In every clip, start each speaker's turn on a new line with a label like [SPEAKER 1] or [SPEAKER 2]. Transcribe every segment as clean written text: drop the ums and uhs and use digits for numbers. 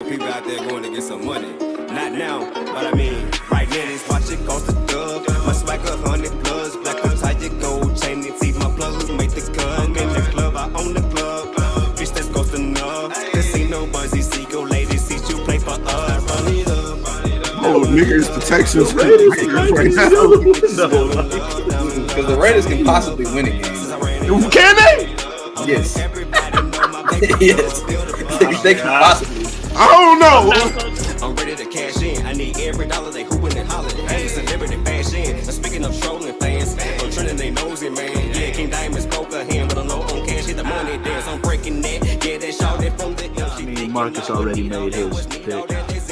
[SPEAKER 1] people out there going to get some money. Not now, but I mean, right now, this watch it cost a dub. My swag 100 plus, black on tiger gold chain, and see my plug make the cut. I'm in the club, I own the club. Bitch, that's cost enough. This ain't no Bugsy Seagull, ladies, see you play for us. Run it up.
[SPEAKER 2] Oh, niggas, the Texans Raiders right now.
[SPEAKER 3] Because the Raiders can possibly win a game.
[SPEAKER 2] Can they?
[SPEAKER 3] Yes. Yes. They can possibly.
[SPEAKER 2] I don't know.
[SPEAKER 1] I'm ready to cash in. I need every dollar they hooping and hollering. Hey, celebrity fashion. Speaking of trolling fans, I'm trending they nosy, man. Yeah, King Diamond's poker hand with a low on cash. Hit the money dance. I'm breaking that. Yeah, that shot it from the.
[SPEAKER 4] I mean, Marcus already made his pick.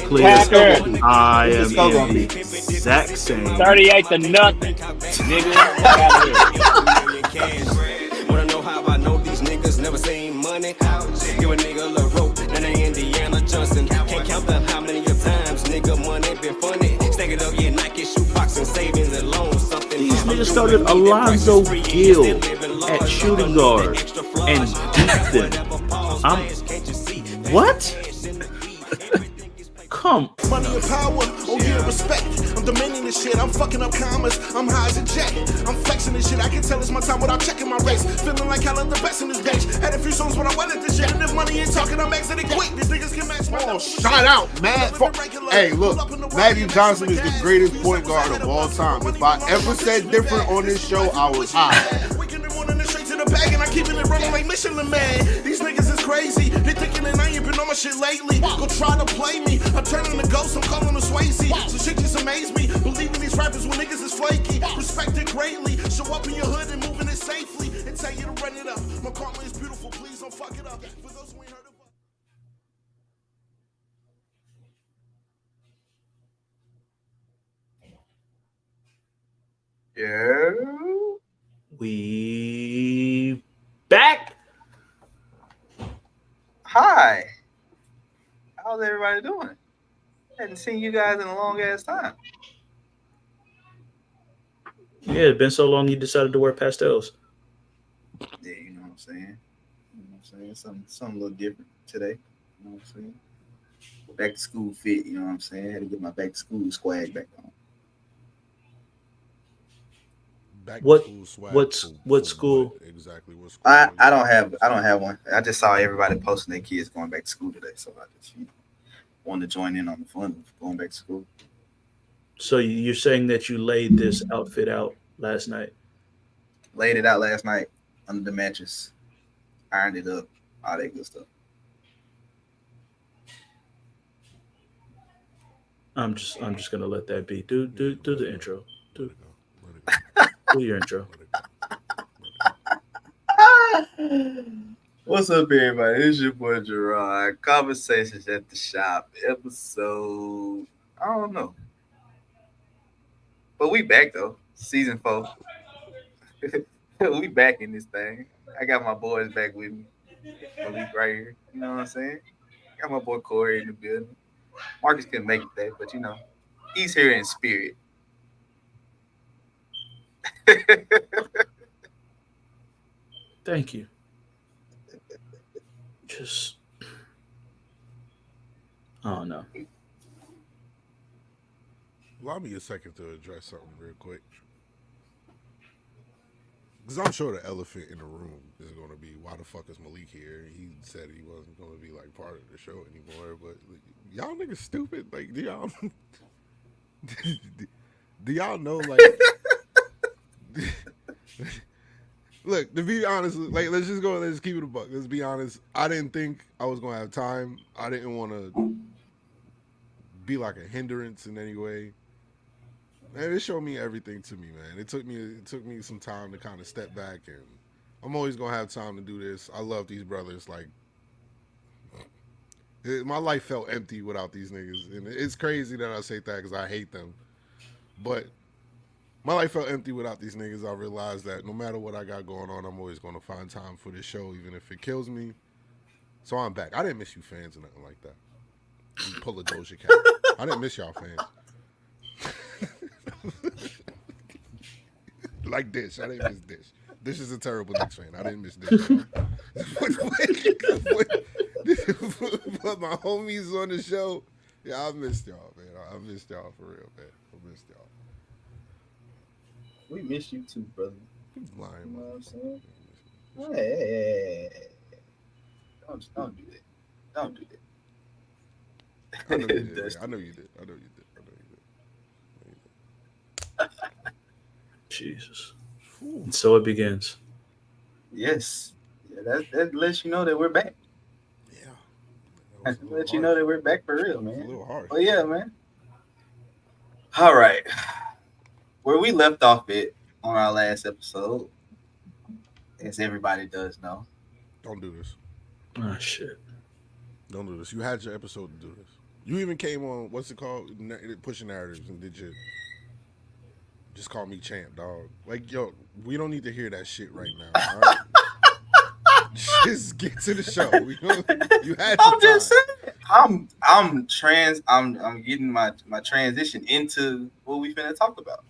[SPEAKER 4] Clear.
[SPEAKER 5] Packers.
[SPEAKER 4] I am in the exact same.
[SPEAKER 5] 38 to nothing. Nigga, get out of here.
[SPEAKER 1] Wanna know how I know these niggas never seen money? Give a nigga a little rope, and they Indiana Johnson. Can't count the how many times nigga money been funny. Stack it up, yeah, Nike shoebox and savings and loans. Something.
[SPEAKER 4] These niggas started Alonzo Gill at shooting guard and beat them. What? Come.
[SPEAKER 6] Money and power, oh yeah, respect. I'm demanding this shit, I'm fucking up commas. I'm high as a jet, I'm flexing this shit. I can tell it's my time without checking my race. Feeling like hell the best in this bitch. Had a few songs when I went at this shit. And if money ain't talking, I'm exiting quick. These niggas can match my
[SPEAKER 2] Shout out, man. Hey, look, Magic Johnson is the greatest point guard of all time. If I ever said different on this show, I was high.
[SPEAKER 6] The bag and I keeping it running like Michelin Man. These niggas is crazy. They thinking that I ain't been on my shit lately. Go try to play me. I'm turning the ghost. I'm calling the Swayze. So shit just amaze me. Believing these rappers when niggas is flaky. Respect it greatly. Show up in your hood and moving it safely. And tell you to run it up. My karma is beautiful. Please don't fuck it up. For those who ain't heard of
[SPEAKER 3] Yeah.
[SPEAKER 4] We back.
[SPEAKER 3] Hi. How's everybody doing? Hadn't seen you guys in a long ass time.
[SPEAKER 4] Yeah, it's been so long you decided to wear pastels.
[SPEAKER 3] Yeah, you know what I'm saying? You know what I'm saying? Something a little different today. You know what I'm saying? Back to school fit, you know what I'm saying? Had to get my back to school swag back on.
[SPEAKER 4] What school?
[SPEAKER 7] Exactly what school?
[SPEAKER 3] I don't have one. I just saw everybody posting their kids going back to school today, so I just wanted to join in on the fun of going back to school.
[SPEAKER 4] So you're saying that you laid this outfit out last night?
[SPEAKER 3] Laid it out last night under the mattress, ironed it up, all that good stuff.
[SPEAKER 4] I'm just gonna let that be. Do the intro. Do your intro.
[SPEAKER 3] What's up, everybody? It's your boy Gerard. Conversations at the Shop, episode, I don't know. But we back though. Season 4. We back in this thing. I got my boys back with me. Malik right here. You know what I'm saying? Got my boy Corey in the building. Marcus couldn't make it today, but you know, he's here in spirit.
[SPEAKER 4] Thank you. Just, I don't know.
[SPEAKER 7] Allow me a second to address something real quick. Because I'm sure the elephant in the room is going to be, why the fuck is Malik here? He said he wasn't going to be like part of the show anymore, but y'all niggas stupid. Like, do y'all do y'all know, like, look, to be honest, like, let's keep it a buck. Let's be honest. I didn't think I was going to have time. I didn't want to be like a hindrance in any way. Man, it showed me everything to me, man. It took me some time to kind of step back, and I'm always gonna have time to do this. I love these brothers. Like, my life felt empty without these niggas, and it's crazy that I say that because I hate them. But my life felt empty without these niggas. I realized that no matter what I got going on, I'm always gonna find time for this show, even if it kills me. So I'm back. I didn't miss you fans or nothing like that. You pull a Doja Cat. I didn't miss y'all fans. Like Dish. I didn't miss Dish. Dish is a terrible Knicks fan. I didn't miss Dish. But my homies on the show, yeah, I missed y'all, man. I missed y'all for real, man. I missed y'all.
[SPEAKER 3] We miss you too, brother.
[SPEAKER 7] He's lying,
[SPEAKER 3] You know
[SPEAKER 7] man.
[SPEAKER 3] what I'm saying? Hey. Don't do that. Don't do that.
[SPEAKER 7] I know you did.
[SPEAKER 3] Dusty.
[SPEAKER 7] I know you did.
[SPEAKER 4] Jesus. And so it begins.
[SPEAKER 3] Yes. Yeah, that lets you know that we're back.
[SPEAKER 7] Yeah.
[SPEAKER 3] That lets you know that we're back for real,
[SPEAKER 7] A
[SPEAKER 3] man.
[SPEAKER 7] little harsh.
[SPEAKER 3] But yeah, man. All right. Where we left off it on our last episode, as everybody does know.
[SPEAKER 7] Don't do this.
[SPEAKER 4] Oh shit.
[SPEAKER 7] Don't do this. You had your episode to do this. You even came on, what's it called? Pushing Narratives, and did you just call me champ, dog? Like, yo, we don't need to hear that shit right now. All right? Just get to the show. You had your
[SPEAKER 3] I'm just
[SPEAKER 7] time.
[SPEAKER 3] saying. I'm getting my transition into what we finna talk about.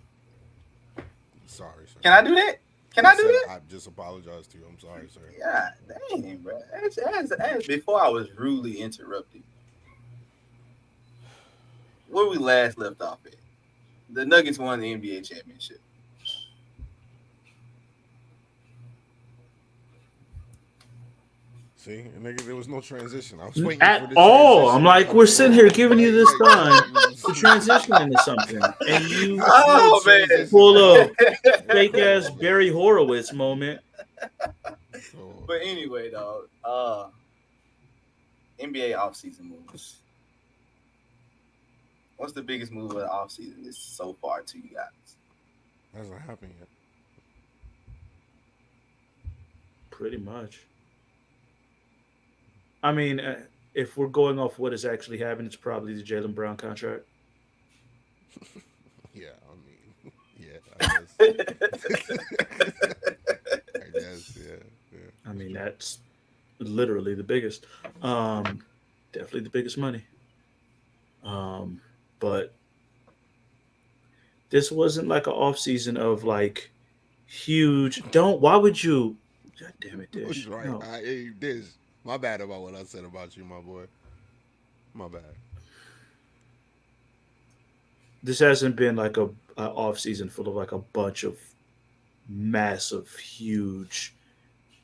[SPEAKER 7] Sorry, sir.
[SPEAKER 3] Can I do that? Can I do that?
[SPEAKER 7] I just apologize to you. I'm sorry, sir.
[SPEAKER 3] Yeah, dang, bro. As before I was rudely interrupted. Where we last left off at, the Nuggets won the NBA championship.
[SPEAKER 7] See, nigga, there was no transition. I was waiting
[SPEAKER 4] At
[SPEAKER 7] for this
[SPEAKER 4] all.
[SPEAKER 7] transition.
[SPEAKER 4] I'm like, we're sitting here giving you this time to transition into something. And you
[SPEAKER 3] Oh man,
[SPEAKER 4] pull up fake ass Barry Horowitz moment.
[SPEAKER 7] So,
[SPEAKER 3] But anyway, dog. NBA offseason moves. What's the biggest move of the offseason this so far to you guys?
[SPEAKER 7] hasn't happened yet.
[SPEAKER 4] Pretty much. I mean, if we're going off what has actually happened, it's probably the Jaylen Brown contract.
[SPEAKER 7] Yeah, I guess, yeah.
[SPEAKER 4] I mean, that's literally the biggest. Definitely the biggest money. But this wasn't like an off season of like huge. Why would you? God damn it, Dish.
[SPEAKER 7] He's right.
[SPEAKER 4] No.
[SPEAKER 7] Hey, Dish. My bad about what I said about you, my boy. My bad.
[SPEAKER 4] This hasn't been like a off season full of like a bunch of massive, huge,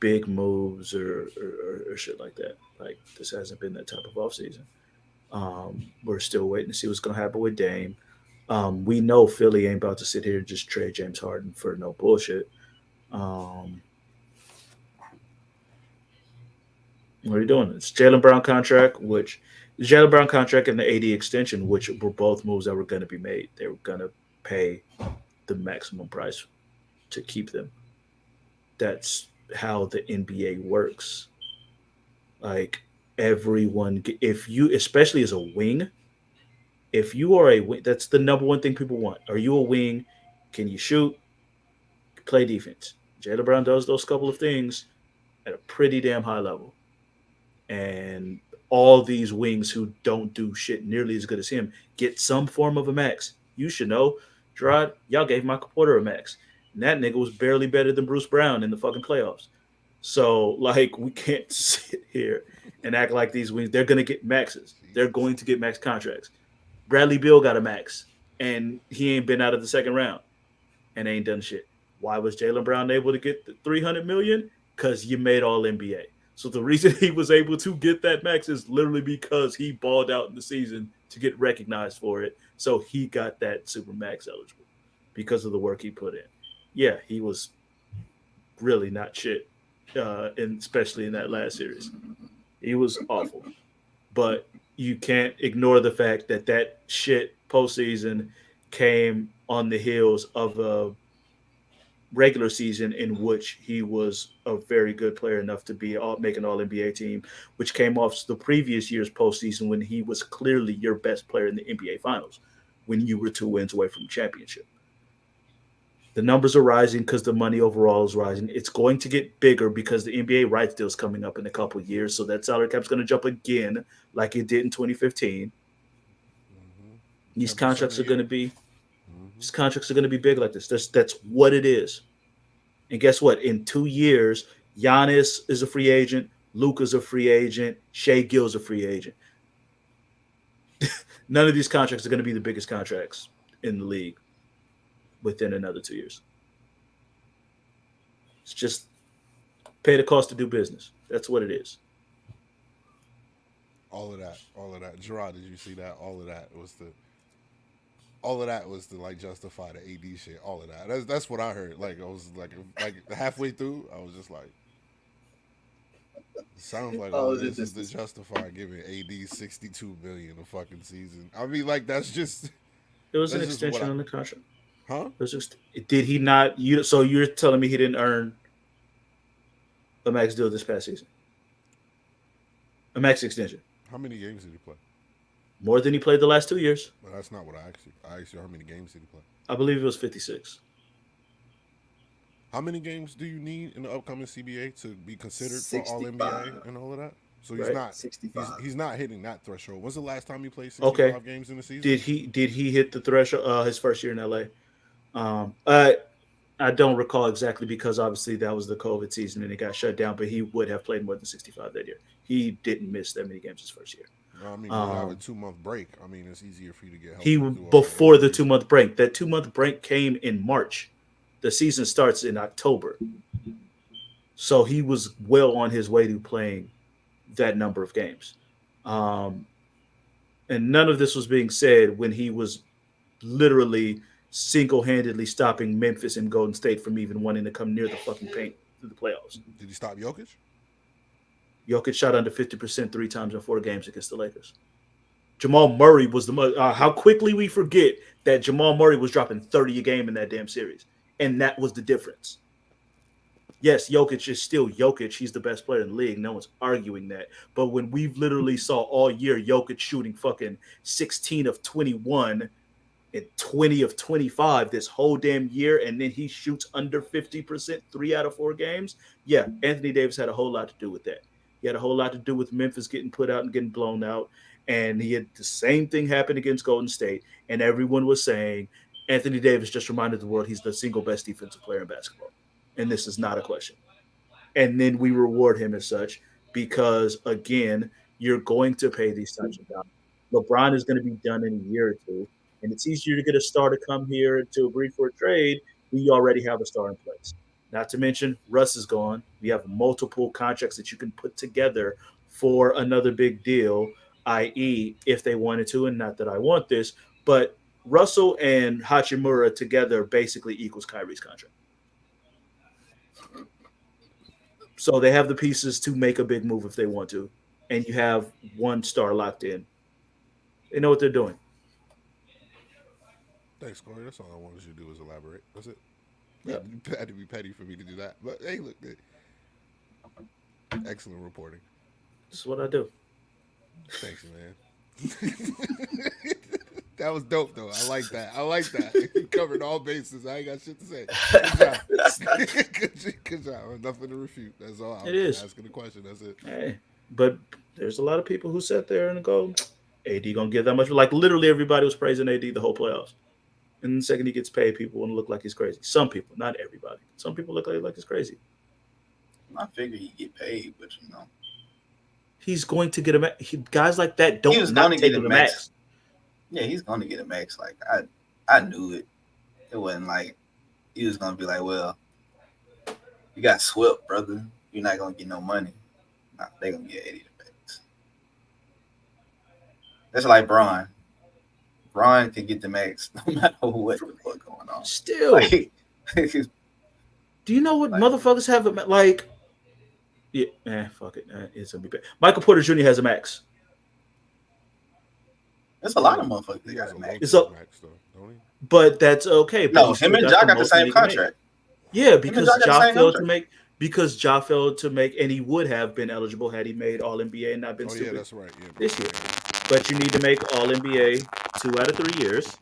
[SPEAKER 4] big moves or shit like that. Like this hasn't been that type of off season. We're still waiting to see what's going to happen with Dame. We know Philly ain't about to sit here and just trade James Harden for no bullshit. What are you doing? It's Jaylen Brown contract, which the Jaylen Brown contract and the AD extension, which were both moves that were going to be made. They were going to pay the maximum price to keep them. That's how the NBA works. Like everyone, if you, especially as a wing, if you are a wing, that's the number one thing people want. Are you a wing? Can you shoot? Play defense. Jaylen Brown does those couple of things at a pretty damn high level. And all these wings who don't do shit nearly as good as him get some form of a max. You should know, Gerard, y'all gave Michael Porter a max. And that nigga was barely better than Bruce Brown in the fucking playoffs. So, like, we can't sit here and act like these wings, they're going to get maxes. They're going to get max contracts. Bradley Beal got a max, and he ain't been out of the second round and ain't done shit. Why was Jaylen Brown able to get the $300 million? Because you made all NBA. So the reason he was able to get that max is literally because he balled out in the season to get recognized for it. So he got that super max eligible because of the work he put in. Yeah, he was really not shit, especially in that last series. He was awful. But you can't ignore the fact that that shit postseason came on the heels of a regular season in which he was a very good player enough to be make an all-NBA team, which came off the previous year's postseason when he was clearly your best player in the NBA Finals when you were 2 wins away from championship. The numbers are rising because the money overall is rising. It's going to get bigger because the NBA rights deal is coming up in a couple of years, so that salary cap is going to jump again like it did in 2015. These contracts are going to be These contracts are going to be big like this. That's what it is. And guess what? In 2 years, Giannis is a free agent. Luka's a free agent. Shea Gill's a free agent. None of these contracts are going to be the biggest contracts in the league within another 2 years. It's just pay the cost to do business. That's what it is.
[SPEAKER 7] All of that. Gerard, did you see that? All of that was to like justify the AD shit. All of that. That's what I heard. Like I was like halfway through, I was just like, sounds like all this is to justify giving AD $62 million a fucking season. I mean, like that's just.
[SPEAKER 4] It was an
[SPEAKER 7] that's just
[SPEAKER 4] extension on the contract.
[SPEAKER 7] Huh?
[SPEAKER 4] It was just, did he not? So you're telling me he didn't earn a max deal this past season? A max extension.
[SPEAKER 7] How many games did he play?
[SPEAKER 4] More than he played the last 2 years.
[SPEAKER 7] Well, that's not what I asked you. I asked you how many games did he play.
[SPEAKER 4] I believe it was 56.
[SPEAKER 7] How many games do you need in the upcoming CBA to be considered for All NBA and all of that? So he's not
[SPEAKER 3] 65.
[SPEAKER 7] He's not hitting that threshold. When's the last time he played 65 games in the season?
[SPEAKER 4] Did he hit the threshold his first year in LA? I don't recall exactly because obviously that was the COVID season and it got shut down, but he would have played more than 65 that year. He didn't miss that many games his first year.
[SPEAKER 7] I mean, you have a 2-month break. I mean, it's easier for you to get help.
[SPEAKER 4] He before the 2-month break. That 2-month break came in March. The season starts in October. So he was well on his way to playing that number of games. And none of this was being said when he was literally single-handedly stopping Memphis and Golden State from even wanting to come near the fucking paint through the playoffs.
[SPEAKER 7] Did he stop Jokic?
[SPEAKER 4] Jokic shot under 50% 3 times in 4 games against the Lakers. Jamal Murray was how quickly we forget that Jamal Murray was dropping 30 a game in that damn series. And that was the difference. Yes, Jokic is still Jokic. He's the best player in the league. No one's arguing that. But when we've literally saw all year Jokic shooting fucking 16 of 21 and 20 of 25 this whole damn year, and then he shoots under 50% 3 out of 4 games, yeah, Anthony Davis had a whole lot to do with that. He had a whole lot to do with Memphis getting put out and getting blown out. And he had the same thing happen against Golden State. And everyone was saying, Anthony Davis just reminded the world he's the single best defensive player in basketball. And this is not a question. And then we reward him as such because, again, you're going to pay these types of guys. LeBron is going to be done in a year or two. And it's easier to get a star to come here to agree for a trade. We already have a star in place. Not to mention, Russ is gone. We have multiple contracts that you can put together for another big deal, i.e., if they wanted to, and not that I want this, but Russell and Hachimura together basically equals Kyrie's contract. So they have the pieces to make a big move if they want to, and you have one star locked in. They know what they're doing.
[SPEAKER 7] Thanks, Corey. That's all I wanted you to do is elaborate. That's it.
[SPEAKER 4] Yeah.
[SPEAKER 7] You had to be petty for me to do that. But hey, look, excellent reporting.
[SPEAKER 4] This is what I do.
[SPEAKER 7] Thanks, man. That was dope, though. I like that. You covered all bases. I ain't got shit to say. Good job. Good job. Nothing to refute. That's all. I'm asking the question. That's it.
[SPEAKER 4] Hey, but there's a lot of people who sat there and go, AD gonna get that much. Like literally everybody was praising AD the whole playoffs. And the second he gets paid, people want to look like he's crazy. Some people, not everybody. Some people look like he's crazy.
[SPEAKER 3] I figured he'd get paid, but you know.
[SPEAKER 4] He's going to get a max. Guys like that don't not take a max.
[SPEAKER 3] Yeah, he's going to get a max. Like I knew it. It wasn't like he was going to be like, well, you got swept, brother. You're not going to get no money. Nah, they're going to get 80 the max. That's like Bron. Bron can get the max no matter what the fuck going on.
[SPEAKER 4] Still.
[SPEAKER 3] Like,
[SPEAKER 4] do you know what motherfuckers have? Like, yeah, fuck it. It's going to be bad. Michael Porter Jr. has a max.
[SPEAKER 3] There's a lot of motherfuckers that got a max.
[SPEAKER 7] Max though, don't he?
[SPEAKER 4] But that's okay. But
[SPEAKER 3] No, him and Ja got the same contract.
[SPEAKER 4] Yeah, because Ja failed to make, and he would have been eligible had he made All NBA and not been stupid.
[SPEAKER 7] Yeah, that's right. Yeah,
[SPEAKER 4] this year. But you need to make All NBA 2 out of 3 years,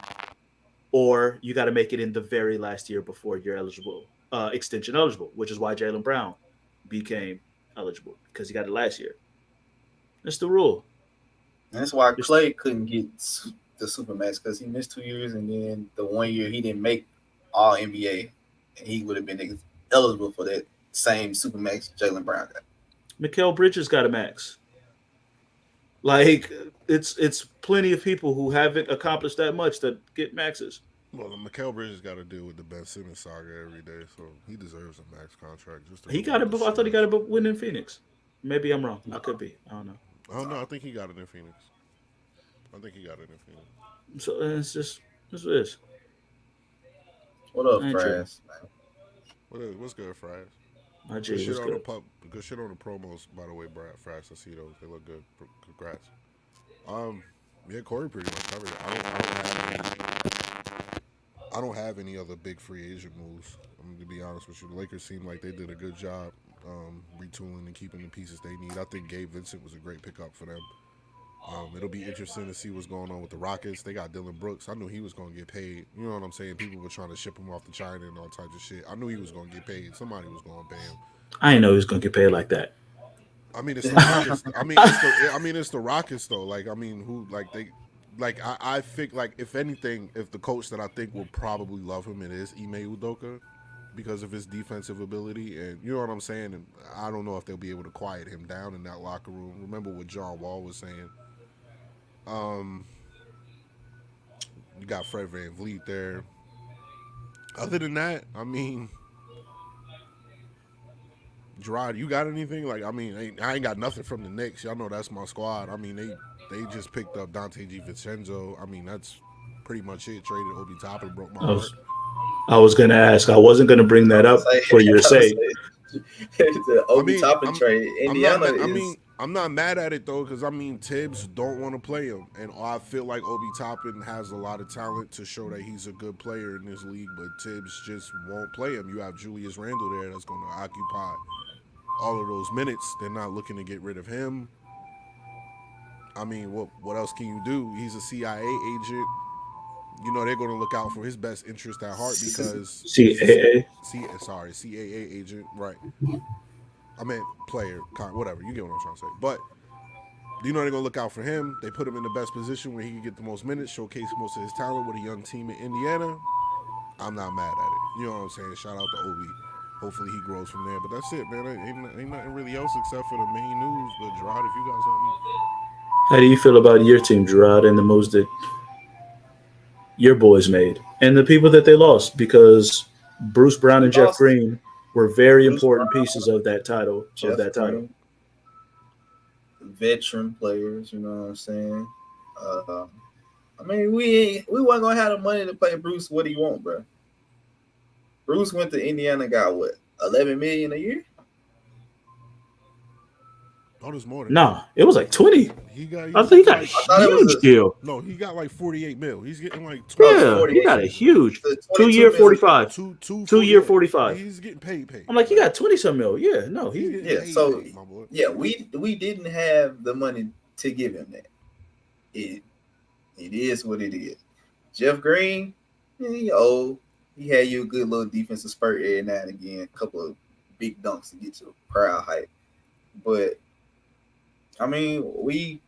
[SPEAKER 4] or you got to make it in the very last year before you're eligible, extension eligible, which is why Jaylen Brown became eligible because he got it last year. That's the rule.
[SPEAKER 3] And that's why Clay couldn't get the Supermax because he missed 2 years, and then the 1 year he didn't make All NBA, and he would have been eligible for that same Supermax Jaylen Brown got.
[SPEAKER 4] Mikal Bridges got a max. Like it's plenty of people who haven't accomplished that much that get maxes.
[SPEAKER 7] Well, Mikal Bridges got to deal with the Ben Simmons saga every day, so he deserves a max contract. Just to
[SPEAKER 4] He
[SPEAKER 7] go
[SPEAKER 4] got it.
[SPEAKER 7] with the
[SPEAKER 4] I thought he got
[SPEAKER 7] Spurs.
[SPEAKER 4] it win in Phoenix. Maybe I'm wrong. I could be. I don't know.
[SPEAKER 7] I don't know. I think he got it in Phoenix. I think he got it in Phoenix.
[SPEAKER 4] So it's just this is.
[SPEAKER 3] What up,
[SPEAKER 4] I ain't tripping.
[SPEAKER 3] Fraz?
[SPEAKER 7] What's good, Fries?
[SPEAKER 4] My
[SPEAKER 7] Good
[SPEAKER 4] G
[SPEAKER 7] shit
[SPEAKER 4] was
[SPEAKER 7] on the
[SPEAKER 4] good.
[SPEAKER 7] good shit on the promos, by the way, Brad. Fries, I see those. They look good. Congrats. Yeah, Corey pretty much covered it. I don't have any other big free agent moves. To be honest with you, the Lakers seem like they did a good job retooling and keeping the pieces they need. I think Gabe Vincent was a great pickup for them. It'll be interesting to see what's going on with the Rockets. They got Dylan Brooks. I knew he was going to get paid. You know what I'm saying? People were trying to ship him off to China and all types of shit. I knew he was going to get paid. Somebody was going to pay him.
[SPEAKER 4] I didn't know he was gonna get paid like that.
[SPEAKER 7] I mean, it's the Rockets. It's the Rockets though. I think like if anything, if the coach that I think will probably love him, it is Ime Udoka because of his defensive ability, and you know what I'm saying. And I don't know if they'll be able to quiet him down in that locker room. Remember what John Wall was saying. You got Fred VanVleet there. Other than that, I mean, Gerard, you got anything? Like, I mean, I ain't got nothing from the Knicks. Y'all know that's my squad. I mean, they just picked up Dante DiVincenzo. I mean, that's pretty much it. Traded Obi Toppin, broke my heart.
[SPEAKER 4] I was gonna ask. I wasn't gonna bring that up for your sake.
[SPEAKER 3] The Obi Toppin trade. Indiana
[SPEAKER 7] I'm not mad at it though, because I mean Tibbs don't want to play him, and I feel like Obi Toppin has a lot of talent to show that he's a good player in this league, but Tibbs just won't play him. You have Julius Randle there that's going to occupy all of those minutes. They're not looking to get rid of him. I mean, what else can you do? He's a CIA agent. You know they're going to look out for his best interest at heart because
[SPEAKER 4] CAA.
[SPEAKER 7] CAA agent, right? I meant player, whatever. You get what I'm trying to say. But you know they're going to look out for him. They put him in the best position where he can get the most minutes, showcase most of his talent with a young team in Indiana. I'm not mad at it. You know what I'm saying? Shout out to Obi. Hopefully he grows from there. But that's it, man. Ain't nothing really else except for the main news. But Gerard, if you got something.
[SPEAKER 4] How do you feel about your team, Gerard, and the moves that your boys made and the people that they lost? Because Bruce Brown and Jeff Green were very important pieces of that title.
[SPEAKER 3] Veteran players, you know what I'm saying? I mean, we wasn't gonna have the money to pay Bruce what he want, bro. Bruce went to Indiana, got what, $11 million a year?
[SPEAKER 7] Oh, there's more than
[SPEAKER 4] No, it was like 20.
[SPEAKER 7] He got
[SPEAKER 4] I think he got a huge deal.
[SPEAKER 7] No, he got like 48 mil. He's getting like 12.
[SPEAKER 4] Yeah, he got a huge 2-year 45. Two-year 45.
[SPEAKER 7] He's getting paid.
[SPEAKER 4] I'm like, he got 20-some mil. Yeah, no,
[SPEAKER 7] He's
[SPEAKER 4] he.
[SPEAKER 7] getting paid, my boy.
[SPEAKER 3] We didn't have the money to give him that. It is what it is. Jeff Green, he old. He had you a good little defensive spurt every now and again, a couple of big dunks to get to crowd hype. But I mean, we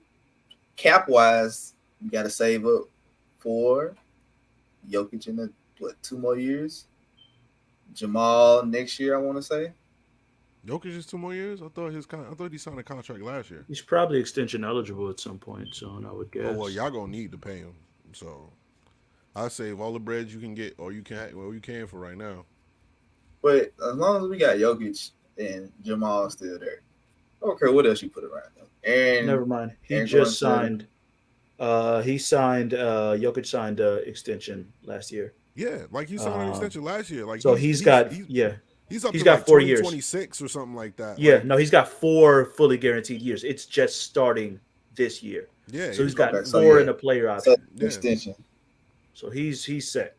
[SPEAKER 3] cap wise, we got to save up for Jokic in 2 more years. Jamal next year, I want to say.
[SPEAKER 7] Jokic is 2 more years. I thought he signed a contract last year.
[SPEAKER 4] He's probably extension eligible at some point soon, I would guess.
[SPEAKER 7] Oh well, y'all gonna need to pay him. So I save all the bread you can get, or you can for right now.
[SPEAKER 3] But as long as we got Jokic and Jamal still there, I don't care what else you put around them. And
[SPEAKER 4] never mind. He
[SPEAKER 3] and
[SPEAKER 4] just
[SPEAKER 3] going
[SPEAKER 4] signed. Jokic signed extension last year.
[SPEAKER 7] Yeah, like he signed an extension last year. Like
[SPEAKER 4] so he's got
[SPEAKER 7] He's up
[SPEAKER 4] he's
[SPEAKER 7] to
[SPEAKER 4] got
[SPEAKER 7] like
[SPEAKER 4] 4 years,
[SPEAKER 7] 26 or something like that.
[SPEAKER 4] Yeah,
[SPEAKER 7] like,
[SPEAKER 4] no, he's got 4 fully guaranteed years. It's just starting this year.
[SPEAKER 7] Yeah,
[SPEAKER 4] so he's got
[SPEAKER 3] okay,
[SPEAKER 4] 4 in a player option.
[SPEAKER 3] Extension.
[SPEAKER 4] So he's set.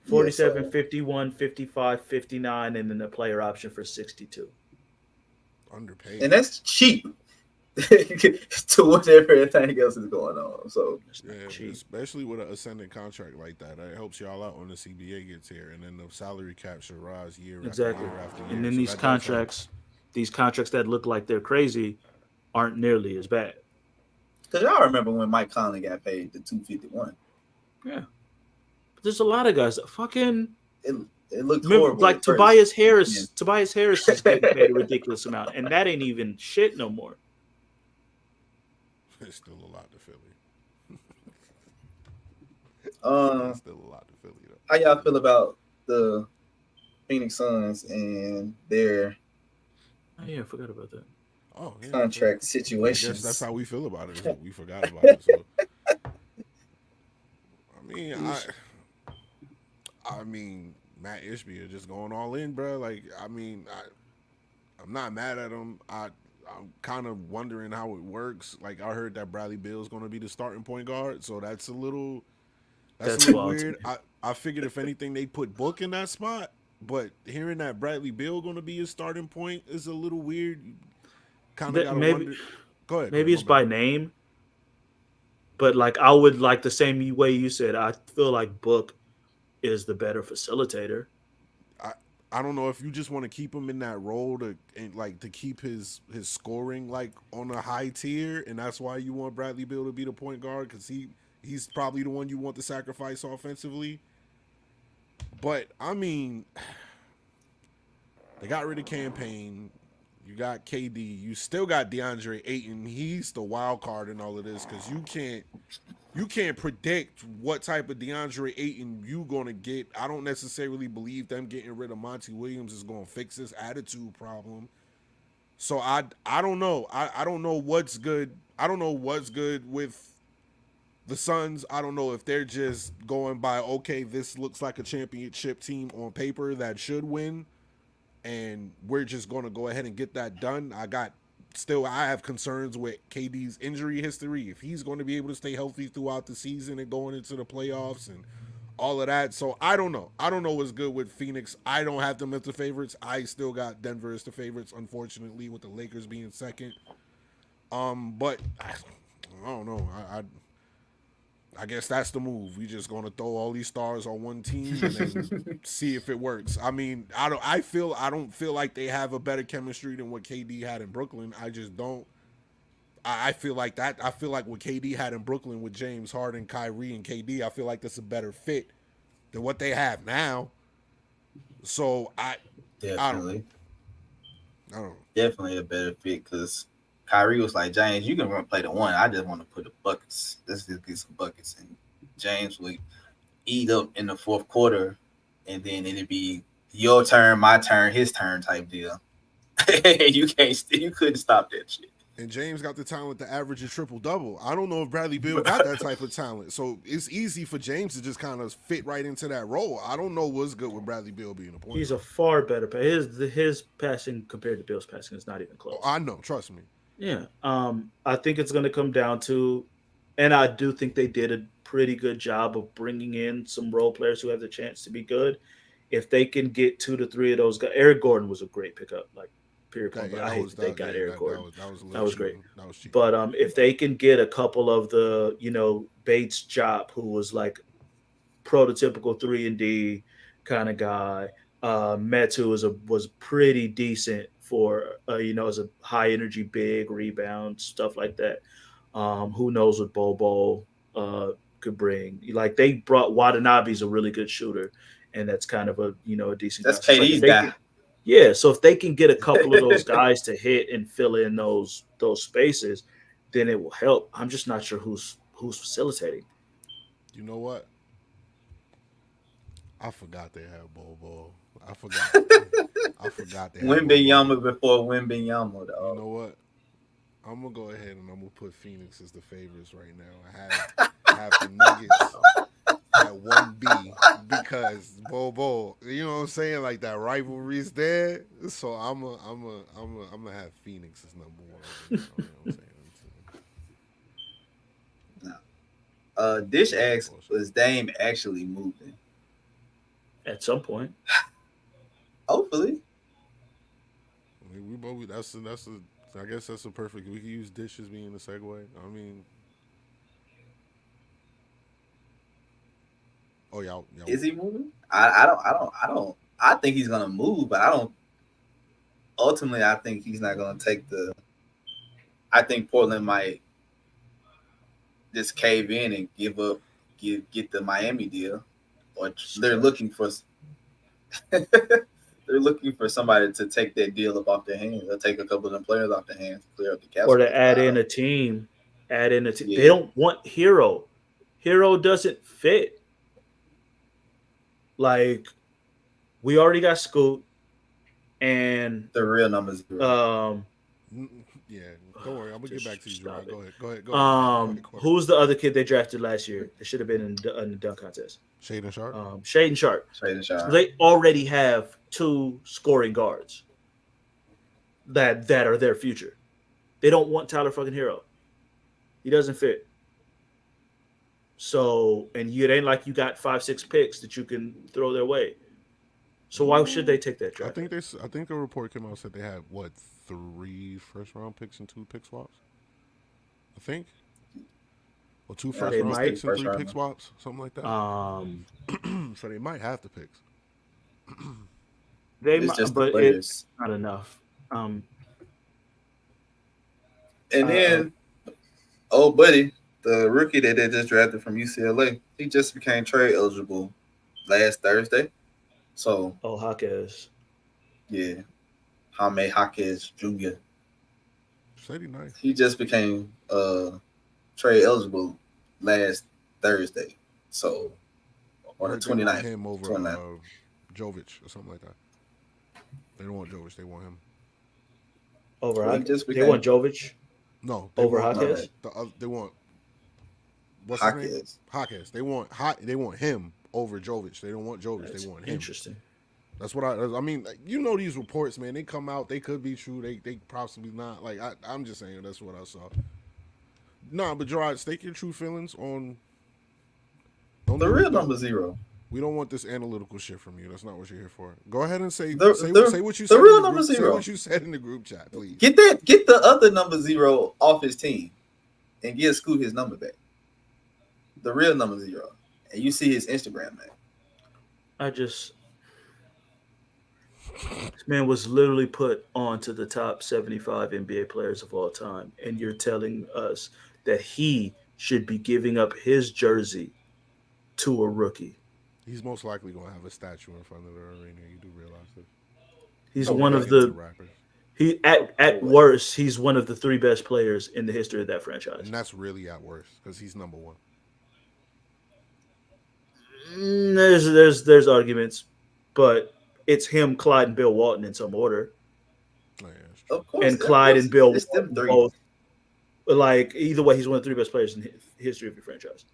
[SPEAKER 4] 47, 51, 55, 59, and then the player option for 62.
[SPEAKER 7] Underpaid.
[SPEAKER 3] And that's cheap to whatever everything else is going on. So
[SPEAKER 7] yeah, especially with an ascending contract like that, it helps y'all out when the CBA gets here, and then the salary cap should rise year after year after year.
[SPEAKER 4] And then these contracts that look like they're crazy aren't nearly as bad.
[SPEAKER 3] Because y'all remember when Mike Conley got paid the $251?
[SPEAKER 4] Yeah. But there's a lot of guys that fucking
[SPEAKER 3] It looked
[SPEAKER 4] Remember,
[SPEAKER 3] horrible.
[SPEAKER 4] like
[SPEAKER 3] at first.
[SPEAKER 4] Tobias Harris.
[SPEAKER 3] Yeah.
[SPEAKER 4] Tobias Harris is getting paid a ridiculous amount, and that ain't even shit no more.
[SPEAKER 7] It's still a lot to Philly. It's still a lot to Philly though.
[SPEAKER 3] How y'all feel about the Phoenix Suns and their
[SPEAKER 4] Oh yeah, I forgot about that.
[SPEAKER 7] Oh, yeah,
[SPEAKER 3] contract
[SPEAKER 7] I guess
[SPEAKER 3] situations?
[SPEAKER 7] that's how we feel about it. We forgot about it. So. I mean, Matt Ishbia just going all in, bro. Like, I'm not mad at him. I'm kind of wondering how it works. Like, I heard that Bradley Beal's going to be the starting point guard, so that's a little
[SPEAKER 4] wild to
[SPEAKER 7] weird. I figured if anything, they put Book in that spot, but hearing that Bradley Beal going to be his starting point is a little weird. Kind of got to wonder. Go ahead.
[SPEAKER 4] Maybe it's by name, but like I would like the same way you said. I feel like Book is the better facilitator.
[SPEAKER 7] I don't know if you just want to keep him in that role to keep his scoring like on a high tier, and that's why you want Bradley Beal to be the point guard because he's probably the one you want to sacrifice offensively. But I mean, they got rid of Campaign. You got KD. You still got DeAndre Ayton. He's the wild card in all of this because you can't predict what type of DeAndre Ayton you gonna get. I don't necessarily believe them getting rid of Monty Williams is gonna fix this attitude problem. So I don't know. I don't know what's good. I don't know what's good with the Suns. I don't know if they're just going by, okay, this looks like a championship team on paper that should win, and we're just going to go ahead and get that done. I have concerns with KD's injury history, if he's going to be able to stay healthy throughout the season and going into the playoffs and all of that. So I don't know. I don't know what's good with Phoenix. I don't have them as the favorites. I still got Denver as the favorites, unfortunately, with the Lakers being second. But I don't know. I guess that's the move. We just gonna throw all these stars on one team and then see if it works. I mean, I don't feel like they have a better chemistry than what KD had in Brooklyn. I just don't. I feel like that. I feel like what KD had in Brooklyn with James Harden, Kyrie, and KD, I feel like that's a better fit than what they have now. So
[SPEAKER 3] Definitely.
[SPEAKER 7] I don't know.
[SPEAKER 3] Definitely a better fit because Kyrie was like, James, you can run play the one. I just want to put the buckets. Let's just get some buckets. And James would eat up in the fourth quarter, and then it'd be your turn, my turn, his turn type deal. You couldn't stop that shit.
[SPEAKER 7] And James got the talent to average a triple-double. I don't know if Bradley Beal got that type of talent. So it's easy for James to just kind of fit right into that role. I don't know what's good with Bradley Beal being a point.
[SPEAKER 4] He's a far better passer. His passing compared to Bill's passing is not even close.
[SPEAKER 7] I know. Trust me.
[SPEAKER 4] Yeah. I think it's going to come down to, and I do think they did a pretty good job of bringing in some role players who have the chance to be good. If they can get 2 to 3 of those guys, Eric Gordon was a great pickup. Like, period. But I hate that they got Eric Gordon. That was great.
[SPEAKER 7] That was cheap.
[SPEAKER 4] But if they can get a couple of the, Bates Jop, who was like prototypical 3-and-D kind of guy, Metz, who was pretty decent for as a high energy big rebound, stuff like that. Who knows what Bobo could bring? Like they brought Watanabe's a really good shooter, and that's kind of a decent.
[SPEAKER 3] That's KD's guy.
[SPEAKER 4] Yeah, so if they can get a couple of those guys to hit and fill in those spaces, then it will help. I'm just not sure who's facilitating.
[SPEAKER 7] You know what? I forgot they had Bobo. I forgot they had
[SPEAKER 3] Wembanyama before Wembanyama, dog.
[SPEAKER 7] You know what? I'm gonna go ahead and I'm gonna put Phoenix as the favorites right now. I have the Nuggets at 1B because Bobo, you know what I'm saying? Like that rivalry is there. So I'm gonna have Phoenix as number 1. You know what I'm saying?
[SPEAKER 3] Dish asks, was Dame actually moving?
[SPEAKER 4] At some point.
[SPEAKER 3] Hopefully.
[SPEAKER 7] I mean, I guess that's a perfect. We can use Dish as being the segue. I mean, y'all.
[SPEAKER 3] Is he moving? I think he's gonna move, but I don't. Ultimately, I think he's not gonna take the. I think Portland might just cave in and get the Miami deal, or they're looking for. They're looking for somebody to take that deal up off their hands. They'll take a couple of them players off their hands to clear up the cap
[SPEAKER 4] Or
[SPEAKER 3] space.
[SPEAKER 4] to add in a team. Add in a team.
[SPEAKER 3] Yeah.
[SPEAKER 4] They don't want Hero. Hero doesn't fit. Like, we already got Scoot and
[SPEAKER 3] The real numbers.
[SPEAKER 7] Yeah, don't worry. I'm gonna get back to you,
[SPEAKER 4] Stop
[SPEAKER 7] Gerard.
[SPEAKER 4] it.
[SPEAKER 7] Go ahead. Go ahead.
[SPEAKER 4] Who's the other kid they drafted last year? That should have been in the dunk contest.
[SPEAKER 7] Shaden Sharp.
[SPEAKER 4] Shaden Sharp.
[SPEAKER 3] Shaden Sharp.
[SPEAKER 4] They already have 2 scoring guards that are their future. They don't want Tyler fucking Hero. He doesn't fit. So, and it ain't like you got 5-6 picks that you can throw their way. So why should they take that draft?
[SPEAKER 7] I think a report came out said they had 3 first-round picks and 2 pick swaps. I think, or 2 first-round
[SPEAKER 4] might.
[SPEAKER 7] picks and 3
[SPEAKER 3] First-round.
[SPEAKER 7] pick swaps, something like that. So they might have the picks.
[SPEAKER 4] They
[SPEAKER 3] It's
[SPEAKER 4] might,
[SPEAKER 3] just the
[SPEAKER 4] but
[SPEAKER 3] players.
[SPEAKER 4] it's not enough.
[SPEAKER 3] And then, old buddy, the rookie that they just drafted from UCLA, he just became trade eligible last Thursday. So,
[SPEAKER 4] Jaquez.
[SPEAKER 3] yeah, Jaime Jaquez Jr.
[SPEAKER 7] Said he nice.
[SPEAKER 3] He just became trade eligible last Thursday. So, on the
[SPEAKER 7] Heard they want
[SPEAKER 3] 29th.
[SPEAKER 7] him over
[SPEAKER 3] 29th.
[SPEAKER 7] Jovic or something like that. They don't want Jovic. They want him.
[SPEAKER 4] Over
[SPEAKER 3] Well, he
[SPEAKER 4] Jaquez.
[SPEAKER 3] just
[SPEAKER 4] They
[SPEAKER 3] became-
[SPEAKER 4] want Jovic
[SPEAKER 7] No, they
[SPEAKER 4] over
[SPEAKER 7] want,
[SPEAKER 4] Jaquez.
[SPEAKER 7] They want what's his name?
[SPEAKER 3] Jaquez.
[SPEAKER 7] Jaquez. They want him over Jovic. They don't want Jovic.
[SPEAKER 4] That's
[SPEAKER 7] they want him.
[SPEAKER 4] interesting.
[SPEAKER 7] That's what I mean. You know these reports, man. They come out. They could be true. They possibly not. Like I'm just saying. That's what I saw. Nah, but Gerard, stake your true feelings on. Don't
[SPEAKER 3] The
[SPEAKER 7] do
[SPEAKER 3] real
[SPEAKER 7] it.
[SPEAKER 3] number 0.
[SPEAKER 7] We don't want this analytical shit from you. That's not what you're here for. Go ahead and say
[SPEAKER 3] The-
[SPEAKER 7] say
[SPEAKER 3] the-
[SPEAKER 7] what you
[SPEAKER 3] the
[SPEAKER 7] said.
[SPEAKER 3] real
[SPEAKER 7] in the
[SPEAKER 3] number
[SPEAKER 7] group, say
[SPEAKER 3] 0.
[SPEAKER 7] what you said in the group chat, please.
[SPEAKER 3] Get the other number 0 off his team and give Scoot his number back. The real number 0. And you see his Instagram, man.
[SPEAKER 4] This man was literally put onto the top 75 NBA players of all time, and you're telling us that he should be giving up his jersey to a rookie.
[SPEAKER 7] He's most likely gonna have a statue in front of the arena. You do realize this.
[SPEAKER 4] He's
[SPEAKER 3] Oh,
[SPEAKER 4] one
[SPEAKER 3] yeah.
[SPEAKER 4] of the
[SPEAKER 7] rappers,
[SPEAKER 4] at worst, he's one of the 3 best players in the history of that franchise.
[SPEAKER 7] and that's really at worst because he's number 1.
[SPEAKER 4] There's arguments, but it's him, Clyde, and Bill Walton in some order.
[SPEAKER 7] Oh, yeah, that's true.
[SPEAKER 3] Of course.
[SPEAKER 4] And Clyde and Bill
[SPEAKER 3] It's them
[SPEAKER 4] Walton
[SPEAKER 3] 3.
[SPEAKER 4] both. Like, either way, he's one of the 3 best players in the history of your franchise.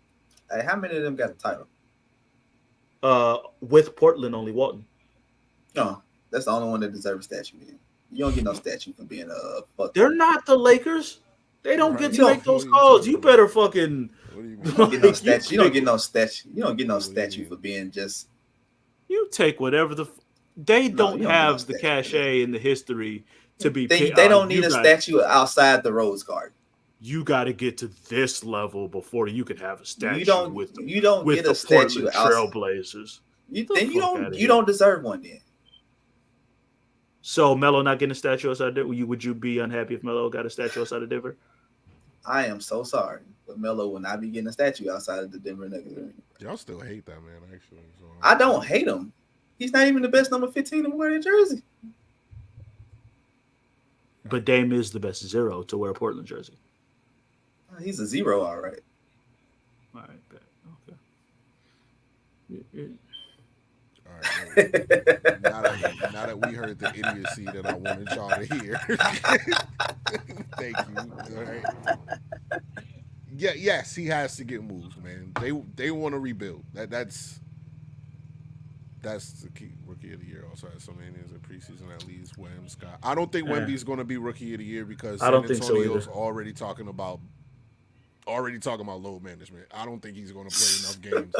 [SPEAKER 3] Hey, how many of them got a title?
[SPEAKER 4] With Portland, only Walton.
[SPEAKER 3] No, that's the only one that deserves a statue. Man. You don't get no statue for being a fuck.
[SPEAKER 4] They're not the Lakers. They don't
[SPEAKER 7] Right.
[SPEAKER 4] get
[SPEAKER 3] You
[SPEAKER 4] to
[SPEAKER 3] don't-
[SPEAKER 4] make those
[SPEAKER 7] what are you
[SPEAKER 4] calls.
[SPEAKER 7] talking
[SPEAKER 4] You
[SPEAKER 7] about?
[SPEAKER 4] better fucking.
[SPEAKER 7] What do you
[SPEAKER 3] You
[SPEAKER 7] mean?
[SPEAKER 3] don't get no
[SPEAKER 4] You
[SPEAKER 3] statue. You don't
[SPEAKER 4] take-
[SPEAKER 3] get no statue. You don't get no
[SPEAKER 7] What do you
[SPEAKER 3] statue
[SPEAKER 7] mean?
[SPEAKER 3] for being just.
[SPEAKER 4] You take whatever they
[SPEAKER 3] No,
[SPEAKER 4] don't
[SPEAKER 3] you don't
[SPEAKER 4] have
[SPEAKER 3] get
[SPEAKER 4] the
[SPEAKER 3] no statue.
[SPEAKER 4] cachet in the history to be.
[SPEAKER 3] They
[SPEAKER 4] pi-
[SPEAKER 3] don't
[SPEAKER 4] you
[SPEAKER 3] need a
[SPEAKER 4] got-
[SPEAKER 3] statue outside the Rose Garden.
[SPEAKER 4] You got to get to this level before you can have a statue
[SPEAKER 3] You don't.
[SPEAKER 4] with the,
[SPEAKER 3] You don't
[SPEAKER 4] with
[SPEAKER 3] get
[SPEAKER 4] the
[SPEAKER 3] a statue
[SPEAKER 4] Portland
[SPEAKER 3] outside.
[SPEAKER 4] Trailblazers.
[SPEAKER 3] You,
[SPEAKER 4] The
[SPEAKER 3] then you
[SPEAKER 4] fuck
[SPEAKER 3] don't.
[SPEAKER 4] outta
[SPEAKER 3] You
[SPEAKER 4] here.
[SPEAKER 3] don't deserve one. Then
[SPEAKER 4] So Melo not getting a statue outside Denver. Would you be unhappy if Melo got a statue outside of Denver?
[SPEAKER 3] I am so sorry, but Melo will not be getting a statue outside of the Denver Nuggets arena.
[SPEAKER 7] Y'all still hate that man, actually. So.
[SPEAKER 3] I don't hate him. He's not even the best number 15 to wear a jersey.
[SPEAKER 4] But Dame is the best 0 to wear a Portland jersey.
[SPEAKER 3] He's a 0, all right.
[SPEAKER 4] All right, bet. Okay.
[SPEAKER 7] All right. Now that we heard the idiocy that I wanted y'all to hear. Thank you. All right. Yeah, yes, he has to get moved, man. They want to rebuild. That's the key. Rookie of the year also has so many in the preseason at least. Wham, Scott. I don't think
[SPEAKER 4] Yeah.
[SPEAKER 7] Wemby's going to be rookie of the year because
[SPEAKER 4] I don't think so
[SPEAKER 7] Antonio's
[SPEAKER 4] either.
[SPEAKER 7] already talking about load management. I don't think he's going to play enough games.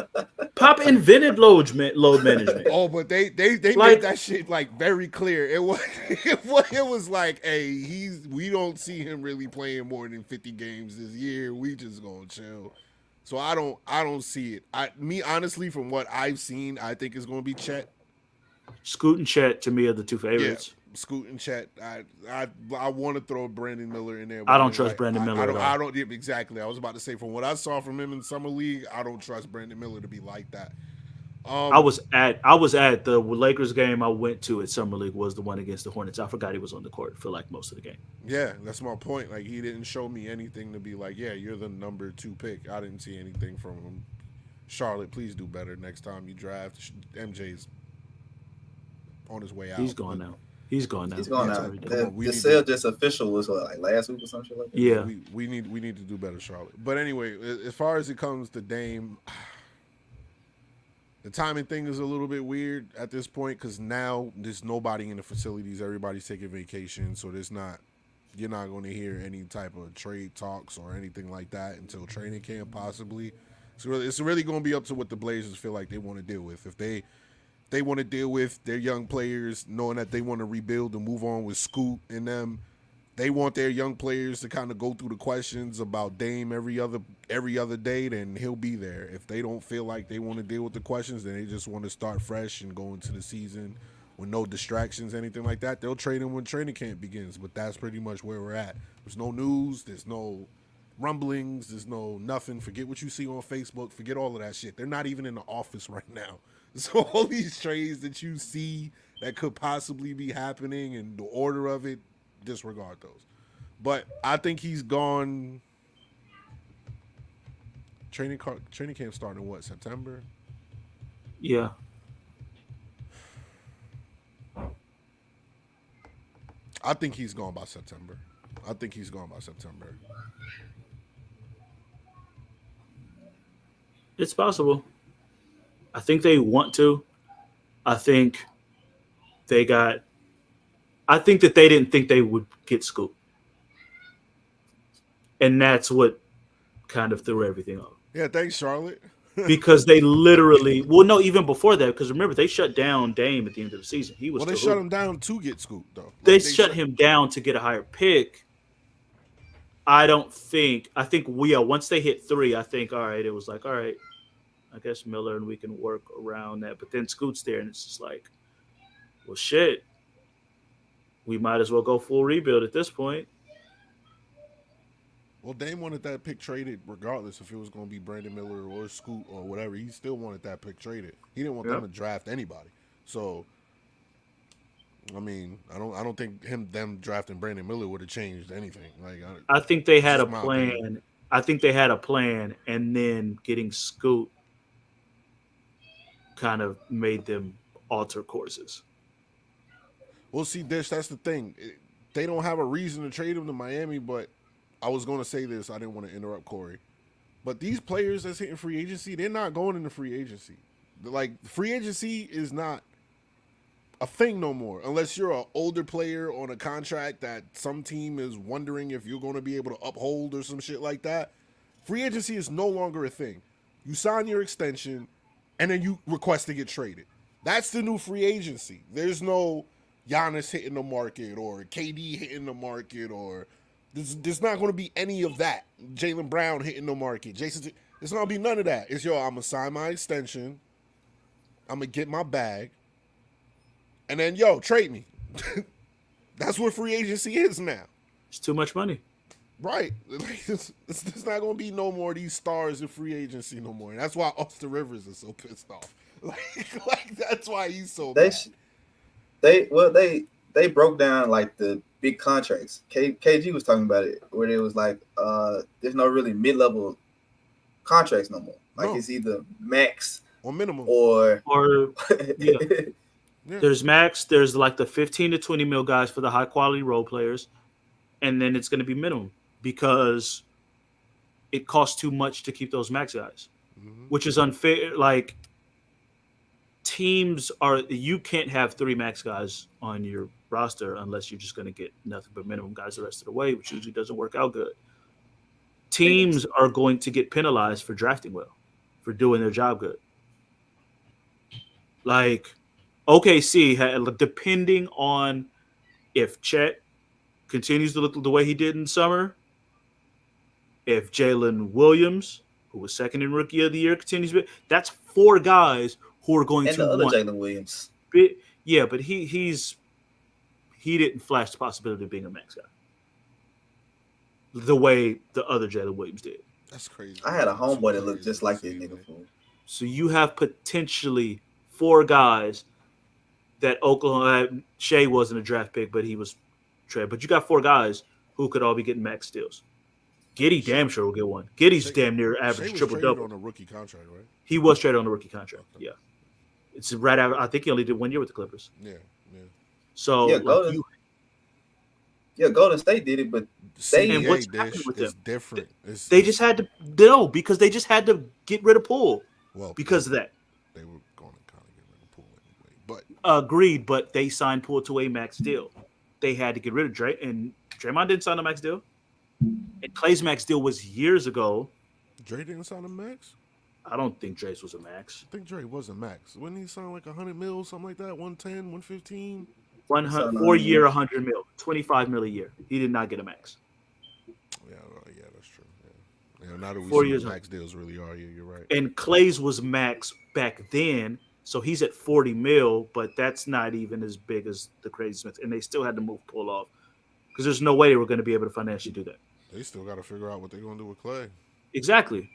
[SPEAKER 4] Pop invented load management.
[SPEAKER 7] Oh, but they
[SPEAKER 4] Like-
[SPEAKER 7] made that shit like very clear. It was like, hey, we don't see him really playing more than 50 games this year. We just gonna chill. So I don't see it. Honestly, from what I've seen, I think it's gonna be Chet.
[SPEAKER 4] Scoot and Chet to me are the 2 favorites.
[SPEAKER 7] Scoot and Chet. I want to throw Brandon Miller in there.
[SPEAKER 4] I don't
[SPEAKER 7] then,
[SPEAKER 4] trust Brandon Miller at all.
[SPEAKER 7] I don't exactly. I was about to say from what I saw from him in summer league, I don't trust Brandon Miller to be like that.
[SPEAKER 4] I was at the Lakers game I went to at Summer League was the one against the Hornets. I forgot he was on the court for like most of the game.
[SPEAKER 7] Yeah, that's my point. Like he didn't show me anything to be like, yeah, you're the number 2 pick. I didn't see anything from him. Charlotte, please do better next time you draft. MJ's on his way out.
[SPEAKER 4] He's gone now. He's gone now.
[SPEAKER 3] He's gone
[SPEAKER 4] That's
[SPEAKER 3] now.
[SPEAKER 4] already done.
[SPEAKER 3] The sale just official was what, like last week or some shit like that.
[SPEAKER 4] Yeah.
[SPEAKER 7] We need to do better, Charlotte. But anyway, as far as it comes to Dame, the timing thing is a little bit weird at this point because now there's nobody in the facilities. Everybody's taking vacation, so you're not going to hear any type of trade talks or anything like that until training camp possibly. So it's really going to be up to what the Blazers feel like they want to deal with. If they want to deal with their young players, knowing that they want to rebuild and move on with Scoot and them. They want their young players to kind of go through the questions about Dame every other day, then he'll be there. If they don't feel like they want to deal with the questions, then they just want to start fresh and go into the season with no distractions, anything like that, they'll trade him when training camp begins. But that's pretty much where we're at. There's no news. There's no rumblings. There's no nothing. Forget what you see on Facebook. Forget all of that shit. They're not even in the office right now. So all these trades that you see that could possibly be happening and the order of it, disregard those. But I think he's gone. Training camp starting in what, September?
[SPEAKER 4] Yeah.
[SPEAKER 7] I think he's gone by September.
[SPEAKER 4] It's possible. I think they want to. I think that they didn't think they would get Scoop. And that's what kind of threw everything off.
[SPEAKER 7] Yeah, thanks, Charlotte.
[SPEAKER 4] Because they literally, well, no, even before that, because remember, they shut down Dame at the end of the season. He was
[SPEAKER 7] they shut him down to get Scoop, though.
[SPEAKER 4] They shut him down to get a higher pick. I think once they hit 3, I think, all right, it was like, all right, I guess Miller and we can work around that. But then Scoot's there, and it's just like, well, shit. We might as well go full rebuild at this point.
[SPEAKER 7] Well, Dame wanted that pick traded regardless if it was going to be Brandon Miller or Scoot or whatever. He still wanted that pick traded. He didn't want them to draft anybody. So, I mean, I don't think them drafting Brandon Miller would have changed anything. Like,
[SPEAKER 4] I think they had a plan. Opinion. I think they had a plan, and then getting Scoot kind of made them alter courses.
[SPEAKER 7] Well, see, that's the thing. They don't have a reason to trade him to Miami, but I was going to say this. I didn't want to interrupt Corey. But these players that's hitting free agency, they're not going into free agency. Like, free agency is not a thing no more unless you're an older player on a contract that some team is wondering if you're going to be able to uphold or some shit like that. Free agency is no longer a thing. You sign your extension, and then you request to get traded. That's the new free agency. There's no Giannis hitting the market or KD hitting the market or there's not going to be any of that. Jaylen Brown hitting the market. There's not going to be none of that. It's, I'm going to sign my extension. I'm going to get my bag. And then, trade me. That's what free agency is now.
[SPEAKER 4] It's too much money.
[SPEAKER 7] Right. It's not going to be no more of these stars in free agency no more. And that's why Austin Rivers is so pissed off. Like that's why he's so mad.
[SPEAKER 3] They broke down like the big contracts. KG was talking about it where it was like there's no really mid-level contracts no more. Like it's either max
[SPEAKER 7] or minimum
[SPEAKER 3] or
[SPEAKER 4] yeah. There's max, there's like the 15 to 20 mil guys for the high quality role players, and then it's going to be minimum because it costs too much to keep those max guys, which is unfair. Like you can't have 3 max guys on your roster unless you're just going to get nothing but minimum guys the rest of the way, which usually doesn't work out good. Teams are going to get penalized for drafting well, for doing their job good. Like OKC, depending on if Chet continues to look the way he did in summer, if Jalen Williams, who was second in Rookie of the Year, continues to be, that's 4 guys who are going
[SPEAKER 3] and
[SPEAKER 4] to
[SPEAKER 3] the other
[SPEAKER 4] want
[SPEAKER 3] Jalen Williams.
[SPEAKER 4] Yeah, but he didn't flash the possibility of being a max guy the way the other Jalen Williams did.
[SPEAKER 7] That's crazy.
[SPEAKER 3] I had a homeboy that looked just like that nigga fool.
[SPEAKER 4] So you have potentially 4 guys that Oklahoma. Shea wasn't a draft pick, but he was traded. But you got 4 guys who could all be getting max deals. Giddy damn sure will get one. Giddy's
[SPEAKER 7] Shea-
[SPEAKER 4] damn near
[SPEAKER 7] Shea
[SPEAKER 4] average
[SPEAKER 7] was
[SPEAKER 4] triple
[SPEAKER 7] traded
[SPEAKER 4] double.
[SPEAKER 7] on a rookie contract, right?
[SPEAKER 4] He was traded on a rookie contract.
[SPEAKER 7] Okay.
[SPEAKER 4] Yeah, it's right after. I think he only did 1 year with the Clippers.
[SPEAKER 7] Yeah, yeah.
[SPEAKER 4] So
[SPEAKER 3] Yeah,
[SPEAKER 4] like
[SPEAKER 3] Golden- Golden State did it, but They-
[SPEAKER 4] And
[SPEAKER 7] CEA
[SPEAKER 4] what's
[SPEAKER 7] dish
[SPEAKER 4] happening with
[SPEAKER 7] is
[SPEAKER 4] them?
[SPEAKER 7] different. It's,
[SPEAKER 4] they just had to because they just had to get rid of Poole
[SPEAKER 7] well
[SPEAKER 4] because of that.
[SPEAKER 7] they were going to kind of get rid of Poole anyway. But
[SPEAKER 4] Agreed, but they signed Poole to a max deal. They had to get rid of Dre, and Draymond didn't sign a max deal. And Clay's max deal was years ago.
[SPEAKER 7] Dre didn't sign a max.
[SPEAKER 4] I don't think Dre's was a max.
[SPEAKER 7] I think Dre was a max. When he signed like 100 mil, something like that, 110, 115.
[SPEAKER 4] 4 year, 100 mil, 25 mil a year. He did not get a max.
[SPEAKER 7] Yeah, that's true. Yeah, now that we
[SPEAKER 4] 4
[SPEAKER 7] see
[SPEAKER 4] years
[SPEAKER 7] what max deals really are, you're right.
[SPEAKER 4] And Clay's was max back then, so he's at 40 mil, but that's not even as big as the Crazy Smith. And they still had to move Poole off because there's no way they were going to be able to financially do that.
[SPEAKER 7] They still got to figure out what they're going to do with Clay.
[SPEAKER 4] Exactly.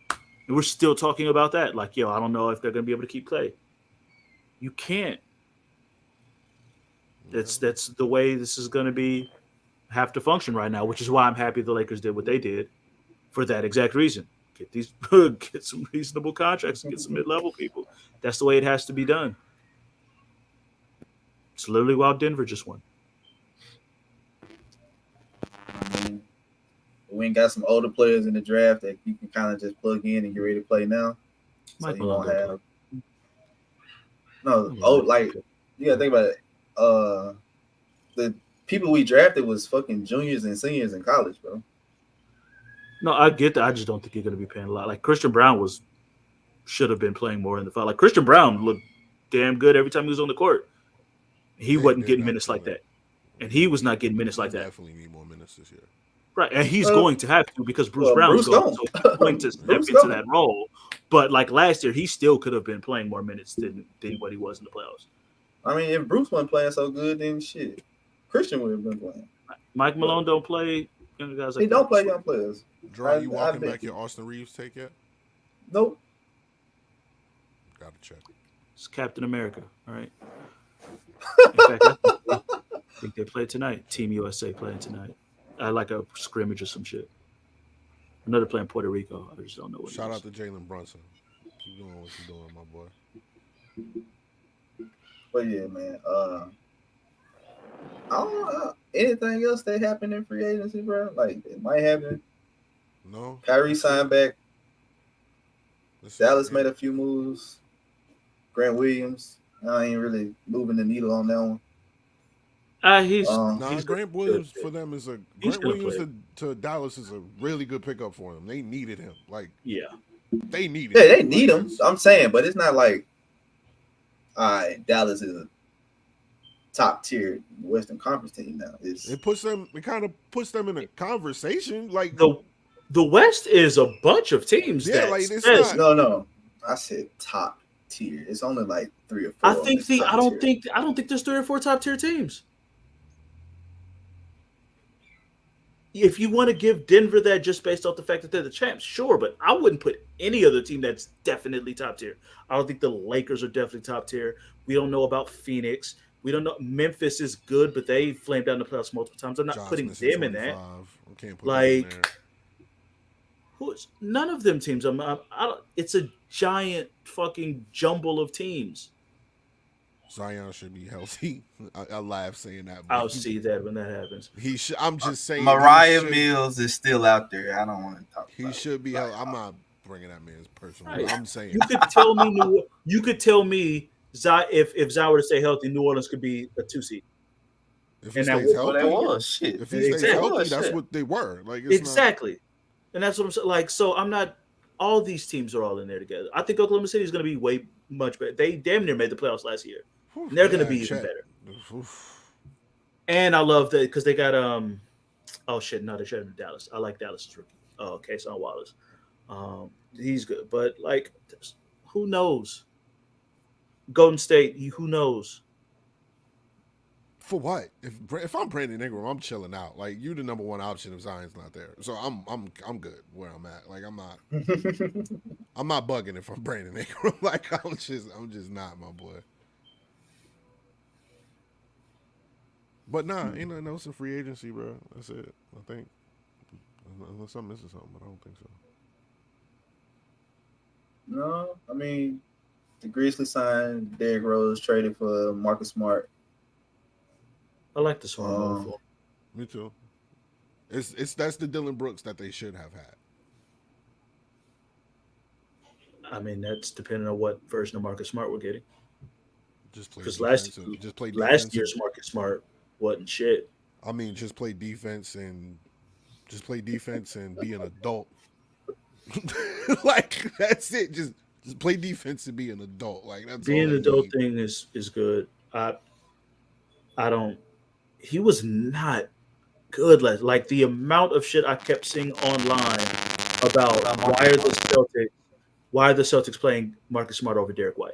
[SPEAKER 4] And we're still talking about that. Like, I don't know if they're going to be able to keep Clay. You can't. That's the way this is going to have to function right now, which is why I'm happy the Lakers did what they did for that exact reason. Get some reasonable contracts and get some mid-level people. That's the way it has to be done. It's literally why Denver just won.
[SPEAKER 3] I mean, we ain't got some older players in the draft that you can kind of just plug in and get ready to play now.
[SPEAKER 4] Mike
[SPEAKER 3] So you
[SPEAKER 4] Malone
[SPEAKER 3] won't
[SPEAKER 4] don't
[SPEAKER 3] have
[SPEAKER 4] play.
[SPEAKER 3] like you gotta think about it. The people we drafted was fucking juniors and seniors in college, bro.
[SPEAKER 4] No, I get that. I just don't think you're going to be paying a lot. Like Christian Brown should have been playing more in the fight. Like Christian Brown looked damn good every time he was on the court. He wasn't getting minutes like that, and he was not getting minutes like that.
[SPEAKER 7] Definitely need more minutes this year.
[SPEAKER 4] Right, and he's going to have to because Bruce Brown's
[SPEAKER 3] Bruce
[SPEAKER 4] going to step
[SPEAKER 3] Bruce
[SPEAKER 4] into
[SPEAKER 3] gone.
[SPEAKER 4] that role. But like last year, he still could have been playing more minutes than what he was in the playoffs.
[SPEAKER 3] I mean, if Bruce wasn't playing so good, then shit, Christian would have been playing.
[SPEAKER 4] Mike Malone don't play young guys like
[SPEAKER 3] He don't
[SPEAKER 4] that.
[SPEAKER 3] play young players.
[SPEAKER 7] Dre, you
[SPEAKER 3] I've
[SPEAKER 7] walking
[SPEAKER 3] been-
[SPEAKER 7] back your Austin Reeves take yet?
[SPEAKER 3] Nope.
[SPEAKER 7] Gotta check.
[SPEAKER 4] It's Captain America. All right. In fact, I think they play tonight. Team USA playing tonight. I like a scrimmage or some shit. I know they're playing Puerto Rico. I just don't know what.
[SPEAKER 7] Shout
[SPEAKER 4] it
[SPEAKER 7] out
[SPEAKER 4] is.
[SPEAKER 7] to Jalen Brunson. Keep doing what you're doing, my boy.
[SPEAKER 3] But yeah, man. I don't know anything else that happened in free agency, bro. Like it might happen.
[SPEAKER 7] No?
[SPEAKER 3] Kyrie signed back.
[SPEAKER 7] Let's see.
[SPEAKER 3] Dallas made a few moves. Grant Williams. I ain't really moving the needle on that one.
[SPEAKER 4] He's
[SPEAKER 7] Nah,
[SPEAKER 4] he's
[SPEAKER 7] Grant Williams for them is
[SPEAKER 4] He's
[SPEAKER 7] Grant
[SPEAKER 4] gonna
[SPEAKER 7] Williams to Dallas is a really good pickup for them. They needed him. Like
[SPEAKER 4] yeah.
[SPEAKER 7] they needed
[SPEAKER 3] Yeah,
[SPEAKER 7] him.
[SPEAKER 3] they need
[SPEAKER 7] Like,
[SPEAKER 3] him. I'm saying, but it's not like, all right, Dallas is a top tier Western Conference team now. It's
[SPEAKER 7] It kind of puts them in a conversation. Like
[SPEAKER 4] The West is a bunch of teams.
[SPEAKER 7] Yeah,
[SPEAKER 4] that
[SPEAKER 7] like, it's
[SPEAKER 4] says-
[SPEAKER 7] not-
[SPEAKER 3] no. I said top tier. It's only like 3 or 4.
[SPEAKER 4] I think I don't think there's 3 or 4 top tier teams. If you want to give Denver that just based off the fact that they're the champs, sure, but I wouldn't put any other team that's definitely top tier. I don't think the Lakers are definitely top tier. We don't know about Phoenix. We don't know. Memphis is good, but they flamed out in the playoffs multiple times. I'm not
[SPEAKER 7] John's
[SPEAKER 4] putting
[SPEAKER 7] missing
[SPEAKER 4] them in that.
[SPEAKER 7] 25. I can't put them in
[SPEAKER 4] Like,
[SPEAKER 7] there.
[SPEAKER 4] None of them teams. It's a giant fucking jumble of teams.
[SPEAKER 7] Zion should be healthy. I laugh saying that. but
[SPEAKER 4] I'll see that when that happens.
[SPEAKER 7] He should. I'm just saying.
[SPEAKER 3] Mariah
[SPEAKER 7] he should,
[SPEAKER 3] Mills is still out there. I don't want to talk.
[SPEAKER 7] He
[SPEAKER 3] about
[SPEAKER 7] should be healthy. I'm not bringing that man's personal.
[SPEAKER 4] Right.
[SPEAKER 7] I'm saying.
[SPEAKER 4] You could tell me if Zion were to stay healthy, New Orleans could be a 2 seed.
[SPEAKER 7] If he
[SPEAKER 4] and that
[SPEAKER 7] stays
[SPEAKER 4] was
[SPEAKER 3] Well,
[SPEAKER 7] healthy,
[SPEAKER 3] that was shit.
[SPEAKER 7] if he stays
[SPEAKER 4] Exactly.
[SPEAKER 7] healthy, that's
[SPEAKER 3] Shit.
[SPEAKER 7] what they were. Like it's
[SPEAKER 4] Exactly. And that's what I'm saying. Like, so I'm not. All these teams are all in there together. I think Oklahoma City is going to be way much better. They damn near made the playoffs last year.
[SPEAKER 7] Not,
[SPEAKER 4] And they're going to be even better. And I love that because they got oh shit, no, they traded him to Dallas. I like Dallas's rookie. Oh, Kason Wallace. He's good, but like, who knows? Golden State, who knows?
[SPEAKER 7] For what? If I'm Brandon Ingram, I'm chilling out. Like you, the number one option if Zion's not there. So I'm good where I'm at. Like I'm not bugging if I'm Brandon Ingram. Like I'm just not, my boy. But nah, ain't nothing else in free agency, bro. That's it. I think. Unless I'm missing something, but I don't think so.
[SPEAKER 3] No, I mean, the Grizzlies signed Derrick Rose, traded for Marcus Smart.
[SPEAKER 4] I like the Smart move for.
[SPEAKER 7] Me too. That's the Dylan Brooks that they should have had.
[SPEAKER 4] I mean, that's depending on what version of Marcus Smart we're getting.
[SPEAKER 7] Just play
[SPEAKER 4] Because
[SPEAKER 7] last
[SPEAKER 4] year's Marcus Smart wasn't shit.
[SPEAKER 7] I mean, just play defense and be an adult. Like that's it. Just play defense and be an adult. Like that's
[SPEAKER 4] Being
[SPEAKER 7] all
[SPEAKER 4] an adult
[SPEAKER 7] need.
[SPEAKER 4] thing is good. I don't. He was not good. Like the amount of shit I kept seeing online about why are the Celtics playing Marcus Smart over Derek White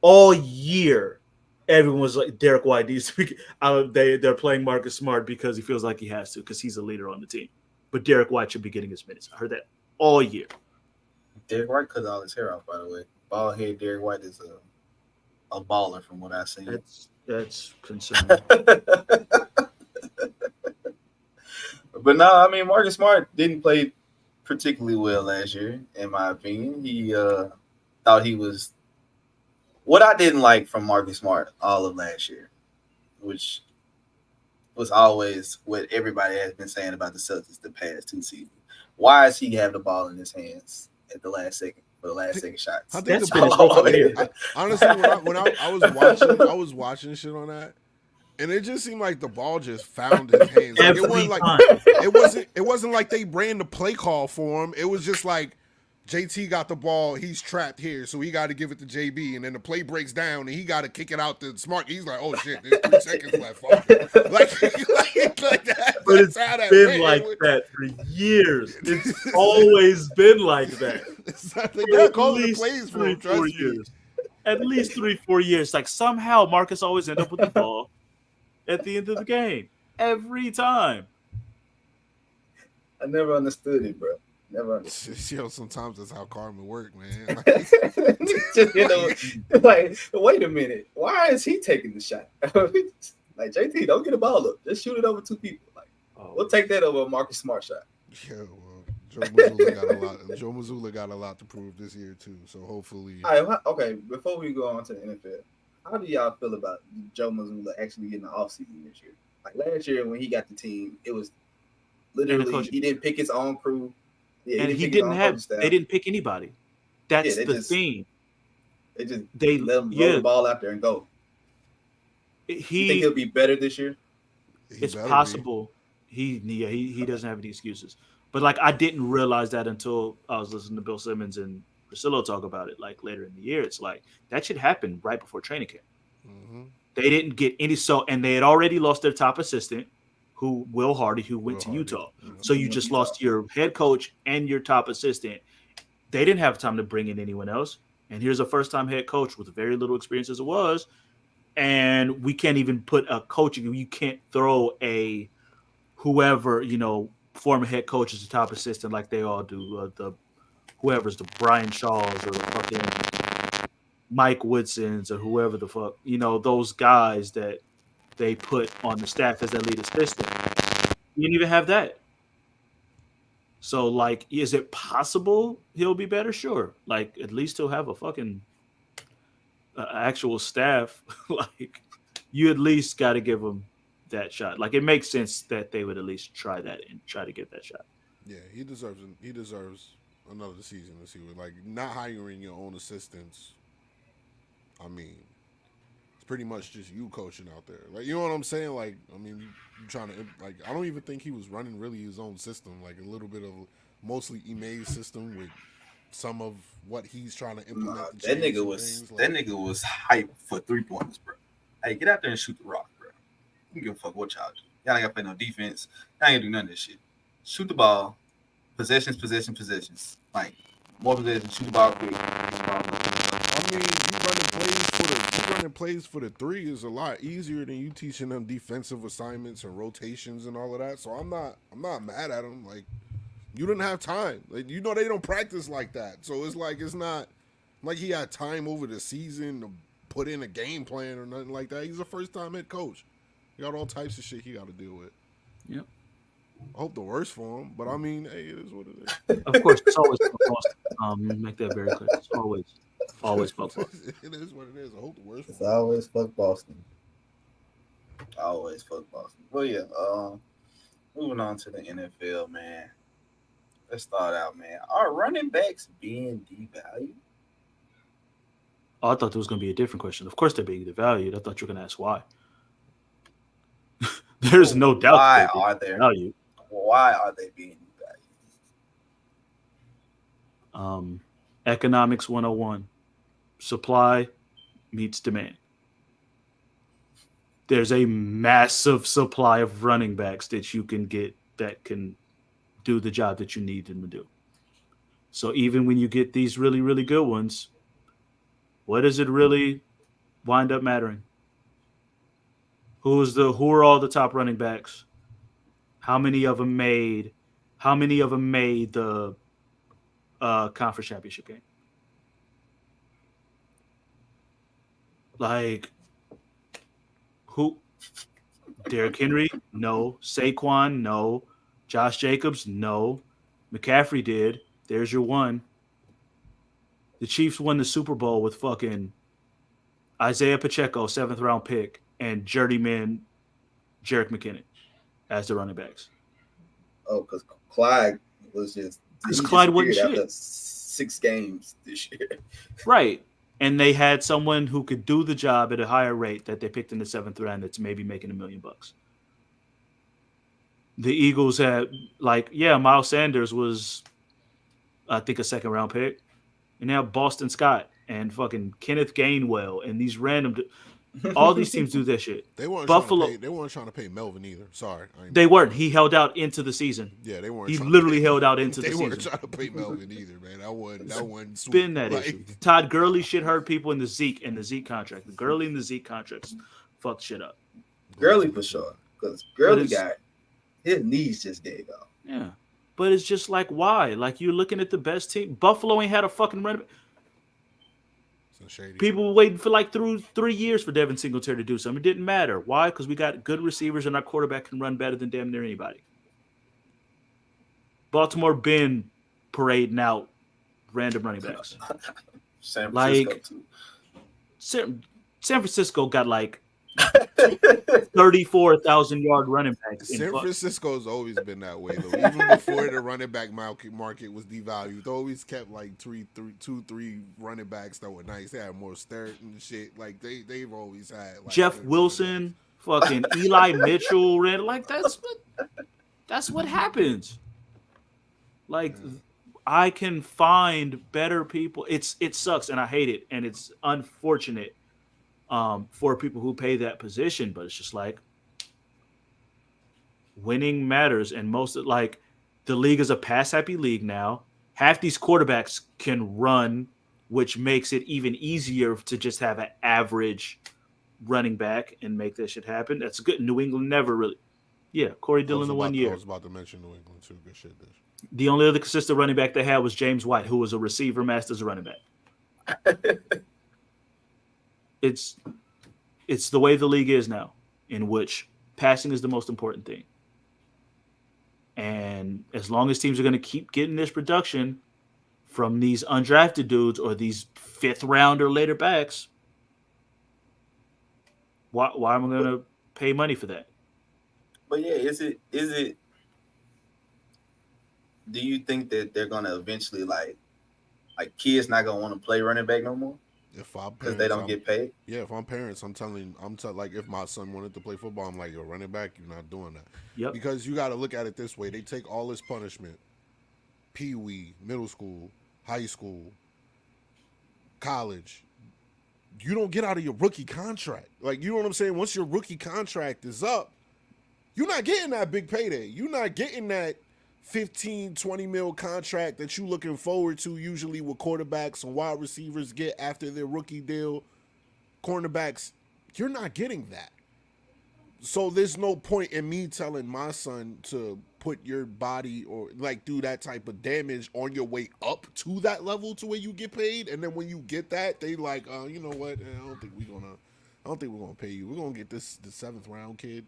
[SPEAKER 4] all year. Everyone was like, Derek White needs to be. They're playing Marcus Smart because he feels like he has to because he's a leader on the team. But Derek White should be getting his minutes. I heard that all year.
[SPEAKER 3] Derek White cut all his hair off, by the way. Bald head Derek White is a baller from what I've seen.
[SPEAKER 4] That's concerning.
[SPEAKER 3] But no, I mean, Marcus Smart didn't play particularly well last year, in my opinion. He thought he was what I didn't like from Marcus Smart all of last year, which was always what everybody has been saying about the Celtics the past 2 seasons. Why does he have the ball in his hands at the last second for the last second shots?
[SPEAKER 7] I think
[SPEAKER 4] That's been his whole career.
[SPEAKER 7] Honestly, when I was watching shit on that, and it just seemed like the ball just found his hands. Like, it wasn't like they ran the play call for him. It was just like JT got the ball, he's trapped here, so he got to give it to JB, and then the play breaks down, and he got to kick it out to Smart. He's like, "Oh shit, there's 3 seconds left." Fuck. like that.
[SPEAKER 4] But it's been like that for years. It's always been like that.
[SPEAKER 7] They got calling the plays for
[SPEAKER 4] 3-4 years. At least 3-4 years. Like somehow Marcus always end up with the ball at the end of the game every time.
[SPEAKER 3] I never understood it, bro. Never understood.
[SPEAKER 7] Yo, sometimes that's how Carmen work, man.
[SPEAKER 3] Like, wait a minute. Why is he taking the shot? Like, JT, don't get the ball up. Just shoot it over 2 people. Like, we'll take that over a Marcus Smart shot.
[SPEAKER 7] Yeah, well, Joe Mazzulla got a lot to prove this year too. So hopefully.
[SPEAKER 3] All right, okay. Before we go on to the NFL, how do y'all feel about Joe Mazzulla actually getting the offseason this year? Like last year when he got the team, it was literally he didn't pick his own crew. Yeah,
[SPEAKER 4] and he didn't have. They didn't pick anybody. That's the thing.
[SPEAKER 3] They just
[SPEAKER 4] let
[SPEAKER 3] him roll the ball out there and go. You think he'll be better this year?
[SPEAKER 4] It's possible. He doesn't have any excuses. But like I didn't realize that until I was listening to Bill Simmons and Priscilla talk about it like later in the year. It's like that should happen right before training camp.
[SPEAKER 7] Mm-hmm.
[SPEAKER 4] They didn't get any and they had already lost their top assistant, Will Hardy, who went to Utah. So you just lost your head coach and your top assistant. They didn't have time to bring in anyone else. And here's a first-time head coach with very little experience as it was. And we can't even put a coaching. You can't throw a whoever, former head coach as a top assistant like they all do. Whoever's the Brian Shaws or the fucking Mike Woodsons or whoever the fuck, those guys that they put on the staff as their lead assistant. You didn't even have that. So, like, is it possible he'll be better? Sure. Like, at least he'll have a fucking actual staff. Like, you at least got to give him that shot. Like, it makes sense that they would at least try that and try to get that shot.
[SPEAKER 7] Yeah, he deserves another season to see what, like, not hiring your own assistants. I mean, it's pretty much just you coaching out there. Like, you know what I'm saying? Like, I mean, you trying to, like, I don't even think he was running really his own system. Like, a little bit of mostly Ime's system with some of what he's trying to implement.
[SPEAKER 3] That nigga was hyped for 3-pointers, bro. Hey, get out there and shoot the rock, bro. You don't give a fuck what y'all do. Y'all ain't got to play no defense. Y'all ain't do none of this shit. Shoot the ball. Possessions. Like, more possessions. Shoot the ball quick.
[SPEAKER 7] I mean, you running running plays for the three is a lot easier than you teaching them defensive assignments and rotations and all of that. So I'm not mad at them. Like, you didn't have time. Like, you know, they don't practice like that. So it's like, it's not like he had time over the season to put in a game plan or nothing like that. He's a first-time head coach. He got all types of shit he got to deal with.
[SPEAKER 4] Yep.
[SPEAKER 7] I hope the worst for him, but I mean, hey, it is what it is.
[SPEAKER 4] Of course, it's always fuck Boston. Make that very clear. It's always fuck Boston.
[SPEAKER 7] It is what it is. I hope the worst
[SPEAKER 3] It's
[SPEAKER 7] for him.
[SPEAKER 3] always fuck Boston. Always fuck Boston. Well, yeah. Moving on to the NFL, man. Let's start out, man. Are running backs being devalued?
[SPEAKER 4] Oh, I thought there was going to be a different question. Of course, they're being devalued. I thought you were going to ask why. There's no doubt.
[SPEAKER 3] Why are they
[SPEAKER 4] devalued.
[SPEAKER 3] Why are they being devalued?
[SPEAKER 4] Economics 101. Supply meets demand. There's a massive supply of running backs that you can get that can do the job that you need them to do. So even when you get these really, really good ones, what does it really wind up mattering? Who are all the top running backs? How many of them made the conference championship game? Like, who? Derrick Henry? No. Saquon? No. Josh Jacobs? No. McCaffrey did. There's your one. The Chiefs won the Super Bowl with fucking Isaiah Pacheco, 7th round pick, and journeyman Jerick McKinnon as the running backs.
[SPEAKER 3] Oh, because Clyde was just
[SPEAKER 4] Because Clyde wasn't
[SPEAKER 3] after
[SPEAKER 4] shit.
[SPEAKER 3] 6 games this year.
[SPEAKER 4] Right. And they had someone who could do the job at a higher rate that they picked in the 7th round that's maybe making $1 million. The Eagles had, Miles Sanders was, I think, a 2nd round pick. And now Boston Scott and fucking Kenneth Gainwell and these random all these teams do that shit.
[SPEAKER 7] They weren't
[SPEAKER 4] Buffalo.
[SPEAKER 7] They weren't trying to pay Melvin either. Sorry,
[SPEAKER 4] They weren't. He held out into the season.
[SPEAKER 7] Yeah, they weren't.
[SPEAKER 4] He
[SPEAKER 7] trying
[SPEAKER 4] literally
[SPEAKER 7] to pay
[SPEAKER 4] held out into the
[SPEAKER 7] They
[SPEAKER 4] season.
[SPEAKER 7] weren't trying to pay Melvin either, man. That wasn't sweet.
[SPEAKER 4] Been that issue. Todd Gurley shit hurt people in the Zeke contract. The Gurley and the Zeke contracts fucked shit up.
[SPEAKER 3] Gurley for sure, because Gurley got his knees just gave out.
[SPEAKER 4] Yeah, but it's just like, why? Like, you're looking at the best team. Buffalo ain't had a fucking run. People were waiting for like 3 years for Devin Singletary to do something. It didn't matter. Why? Because we got good receivers and our quarterback can run better than damn near anybody. Baltimore been parading out random running backs.
[SPEAKER 3] San Francisco too.
[SPEAKER 4] San Francisco got like 34,000-yard running backs.
[SPEAKER 7] San Francisco's always been that way though. Even before the running back market was devalued, they always kept like 2, 3 running backs that were nice. They had more Sterling and shit. Like they've always had like,
[SPEAKER 4] Jeff Wilson, fucking Eli Mitchell, like that's what happens. Like, I can find better people. It sucks and I hate it and it's unfortunate for people who pay that position, but it's just like winning matters. And most of, like, the league is a pass happy league now. Half these quarterbacks can run, which makes it even easier to just have an average running back and make that shit happen. That's good. New England never really. Yeah, Corey Dillon the 1 year.
[SPEAKER 7] I was about to mention New England too. Good shit.
[SPEAKER 4] The only other consistent running back they had was James White, who was a receiver master as a running back. It's the way the league is now, in which passing is the most important thing. And as long as teams are going to keep getting this production from these undrafted dudes or these 5th round or later backs, why am I going to pay money for that?
[SPEAKER 3] But yeah, is it? Do you think that they're going to eventually like kids not going to want to play running back no more? Because they don't get paid.
[SPEAKER 7] Yeah, if I'm parents, I'm telling like if my son wanted to play football, I'm like, yo, running back, you're not doing that.
[SPEAKER 4] Yep.
[SPEAKER 7] Because you got to look at it this way: they take all this punishment, pee-wee, middle school, high school, college. You don't get out of your rookie contract. Like, you know what I'm saying? Once your rookie contract is up, you're not getting that big payday. You're not getting that 15, 20 mil contract that you looking forward to usually with quarterbacks and wide receivers get after their rookie deal. cornerbacks, you're not getting that. So there's no point in me telling my son to put your body or like do that type of damage on your way up to that level to where you get paid. And then when you get that, they like, you know what? I don't think we're gonna pay you. We're gonna get the 7th round kid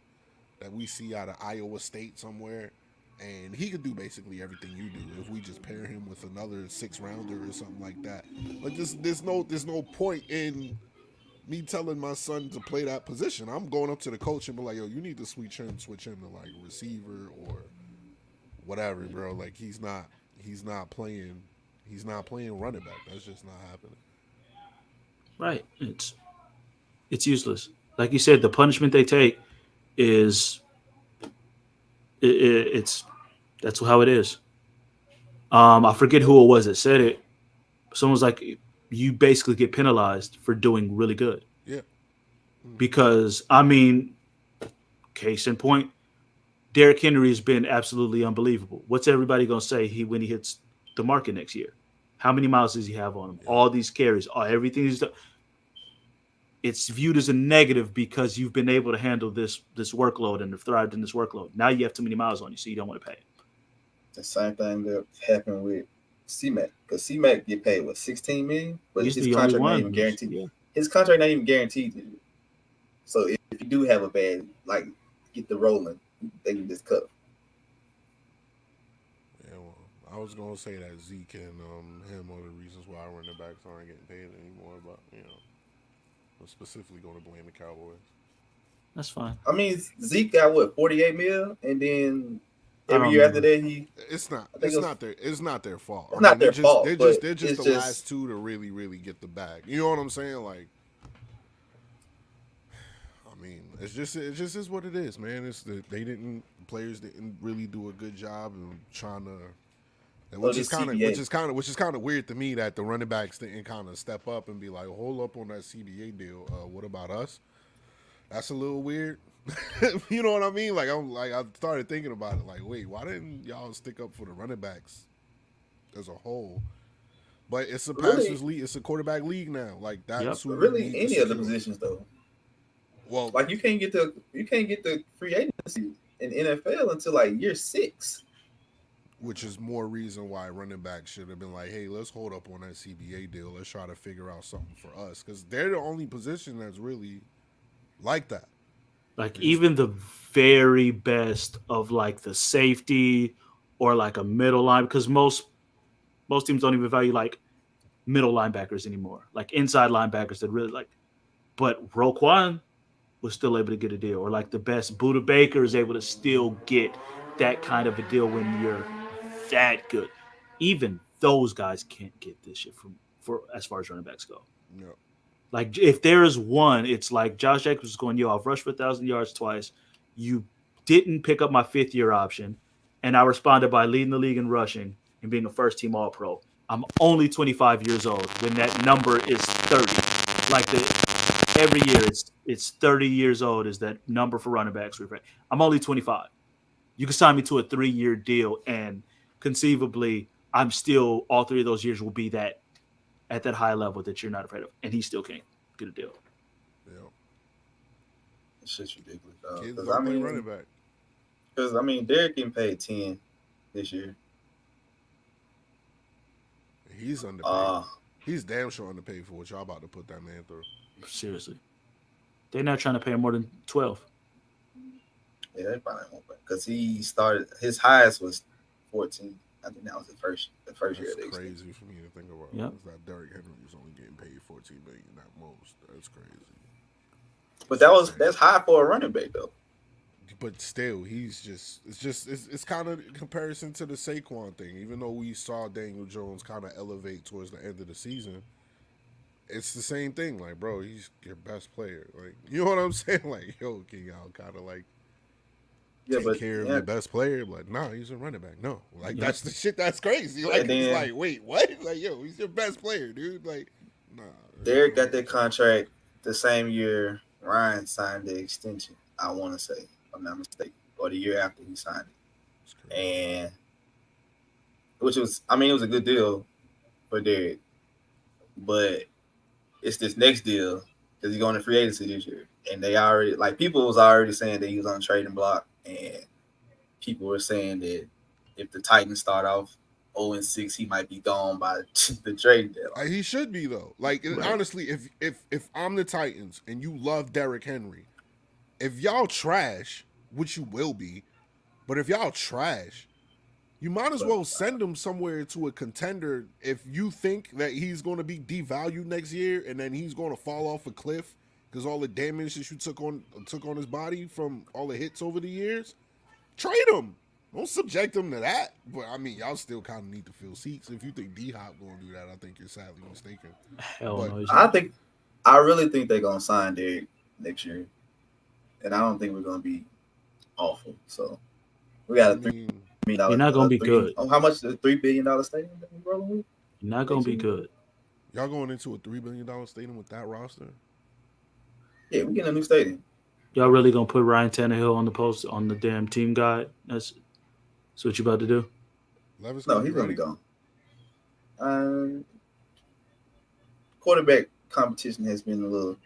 [SPEAKER 7] that we see out of Iowa State somewhere, and he could do basically everything you do if we just pair him with another 6th rounder or something like that. Like there's no point in me telling my son to play that position. I'm going up to the coach and be like, yo, you need to switch him to like receiver or whatever, bro. Like he's not playing running back. That's just not happening.
[SPEAKER 4] Right. It's useless. Like you said, the punishment they take is it's that's how it is. I forget who it was that said it. Someone's like, you basically get penalized for doing really good.
[SPEAKER 7] Yeah.
[SPEAKER 4] Because I mean, case in point, Derrick Henry has been absolutely unbelievable. What's everybody gonna say when he hits the market next year? How many miles does he have on him? Yeah. All these carries, everything he's done. It's viewed as a negative because you've been able to handle this workload and have thrived in this workload. Now you have too many miles on you, so you don't want to pay.
[SPEAKER 3] The same thing that happened with C-Mac, because C-Mac get paid what, $16 million, but his contract not even guaranteed. Yeah. His contract not even guaranteed to you. So if you do have a bad, like, get the rolling, they can just cut.
[SPEAKER 7] Yeah, well, I was gonna say that Zeke and him are the reasons why running backs aren't getting paid anymore, but you know, I'm specifically going to blame the Cowboys.
[SPEAKER 4] That's fine.
[SPEAKER 3] I mean, Zeke got what, $48 million, and then every year after that,
[SPEAKER 7] it's not their fault.
[SPEAKER 3] It's not their fault.
[SPEAKER 7] They're just the last two to really get the bag. You know what I'm saying? Like, I mean, it just is what it is, man. It's the players didn't really do a good job in trying to, and which is kind of weird to me that the running backs didn't kind of step up and be like, hold up on that CBA deal. What about us? That's a little weird. You know what I mean? Like I started thinking about it. Like, wait, why didn't y'all stick up for the running backs as a whole? But it's a passers league. It's a quarterback league now. Like that's
[SPEAKER 3] really any of the positions though.
[SPEAKER 7] Well,
[SPEAKER 3] like you can't get the free agency in NFL until like year 6.
[SPEAKER 7] Which is more reason why running back should have been like, hey, let's hold up on that CBA deal. Let's try to figure out something for us, because they're the only position that's really like that.
[SPEAKER 4] Like even the very best of like the safety or like a middle line, because most teams don't even value like middle linebackers anymore, like inside linebackers that really like. But Roquan was still able to get a deal, or like the best Budda Baker is able to still get that kind of a deal when you're that good. Even those guys can't get this shit for as far as running backs go.
[SPEAKER 7] No.
[SPEAKER 4] Like, if there is one, it's like Josh Jacobs is going, yo, I've rushed for 1,000 yards twice. You didn't pick up my 5th-year option, and I responded by leading the league in rushing and being a first-team All-Pro. I'm only 25 years old when that number is 30. Like, every year it's 30 years old is that number for running backs. I'm only 25. You can sign me to a 3-year deal, and conceivably I'm still, all 3 of those years will be that at that high level that you're not afraid of, and he still can't get a deal.
[SPEAKER 7] Yeah,
[SPEAKER 3] this shit's ridiculous.
[SPEAKER 7] Kids don't play running back.
[SPEAKER 3] Because I mean, Derek getting paid 10 this year.
[SPEAKER 7] He's underpaid. He's damn sure underpaid for what y'all about to put that man through.
[SPEAKER 4] Seriously, they're not trying to pay him more than 12.
[SPEAKER 3] Yeah, they probably won't pay, because he started, his highest was 14. I think that was the first year.
[SPEAKER 7] That's crazy for me to think about.
[SPEAKER 4] Yep.
[SPEAKER 7] That Derrick Henry was only getting paid $14 million at most. That's crazy.
[SPEAKER 3] But that's high for a running back though.
[SPEAKER 7] But still, it's kind of in comparison to the Saquon thing. Even though we saw Daniel Jones kind of elevate towards the end of the season, it's the same thing. Like, bro, he's your best player. Like, you know what I'm saying? Like, yo, can y'all kind of like take care of your best player? Like, nah, he's a running back. No, like that's the shit that's crazy. Like, it's like, wait, what? Like, yo, he's your best player, dude. Like, nah.
[SPEAKER 3] Derek got that contract the same year Ryan signed the extension, I want to say, if I'm not mistaken, or the year after he signed it. And which was, I mean, it was a good deal for Derek, but it's this next deal because he's going to free agency this year. And they already, like, people was already saying that he was on the trading block, and people were saying that if the Titans start off 0-6, he might be gone by the trade deadline.
[SPEAKER 7] He should be though. Like honestly, if I'm the Titans and you love Derrick Henry, if y'all trash, which you will be, but if y'all trash, you might as well send him somewhere to a contender if you think that he's going to be devalued next year and then he's going to fall off a cliff because all the damage that you took on his body from all the hits over the years. Trade him. Don't subject him to that. But I mean, y'all still kind of need to fill seats. If you think D-Hop going to do that, I think you're sadly mistaken.
[SPEAKER 4] Hell
[SPEAKER 7] But
[SPEAKER 4] no. he's not.
[SPEAKER 3] I really think they're going to sign Derrick next year. And I don't think we're going to be awful. So we got
[SPEAKER 7] I
[SPEAKER 3] a $3
[SPEAKER 7] mean,
[SPEAKER 3] million.
[SPEAKER 4] You're not gonna be good.
[SPEAKER 3] Oh, how much is the $3 billion stadium that we rolling with?
[SPEAKER 4] You're not gonna be good.
[SPEAKER 7] y'all going into a $3 billion stadium with that roster?
[SPEAKER 3] Yeah, we're getting a new stadium.
[SPEAKER 4] Y'all really gonna put Ryan Tannehill on the post on the damn team guide? That's what you about to do?
[SPEAKER 7] Levis
[SPEAKER 3] No,
[SPEAKER 7] gonna
[SPEAKER 3] he's
[SPEAKER 7] be
[SPEAKER 3] going to
[SPEAKER 7] ready?
[SPEAKER 3] be gone. Quarterback competition has been a little.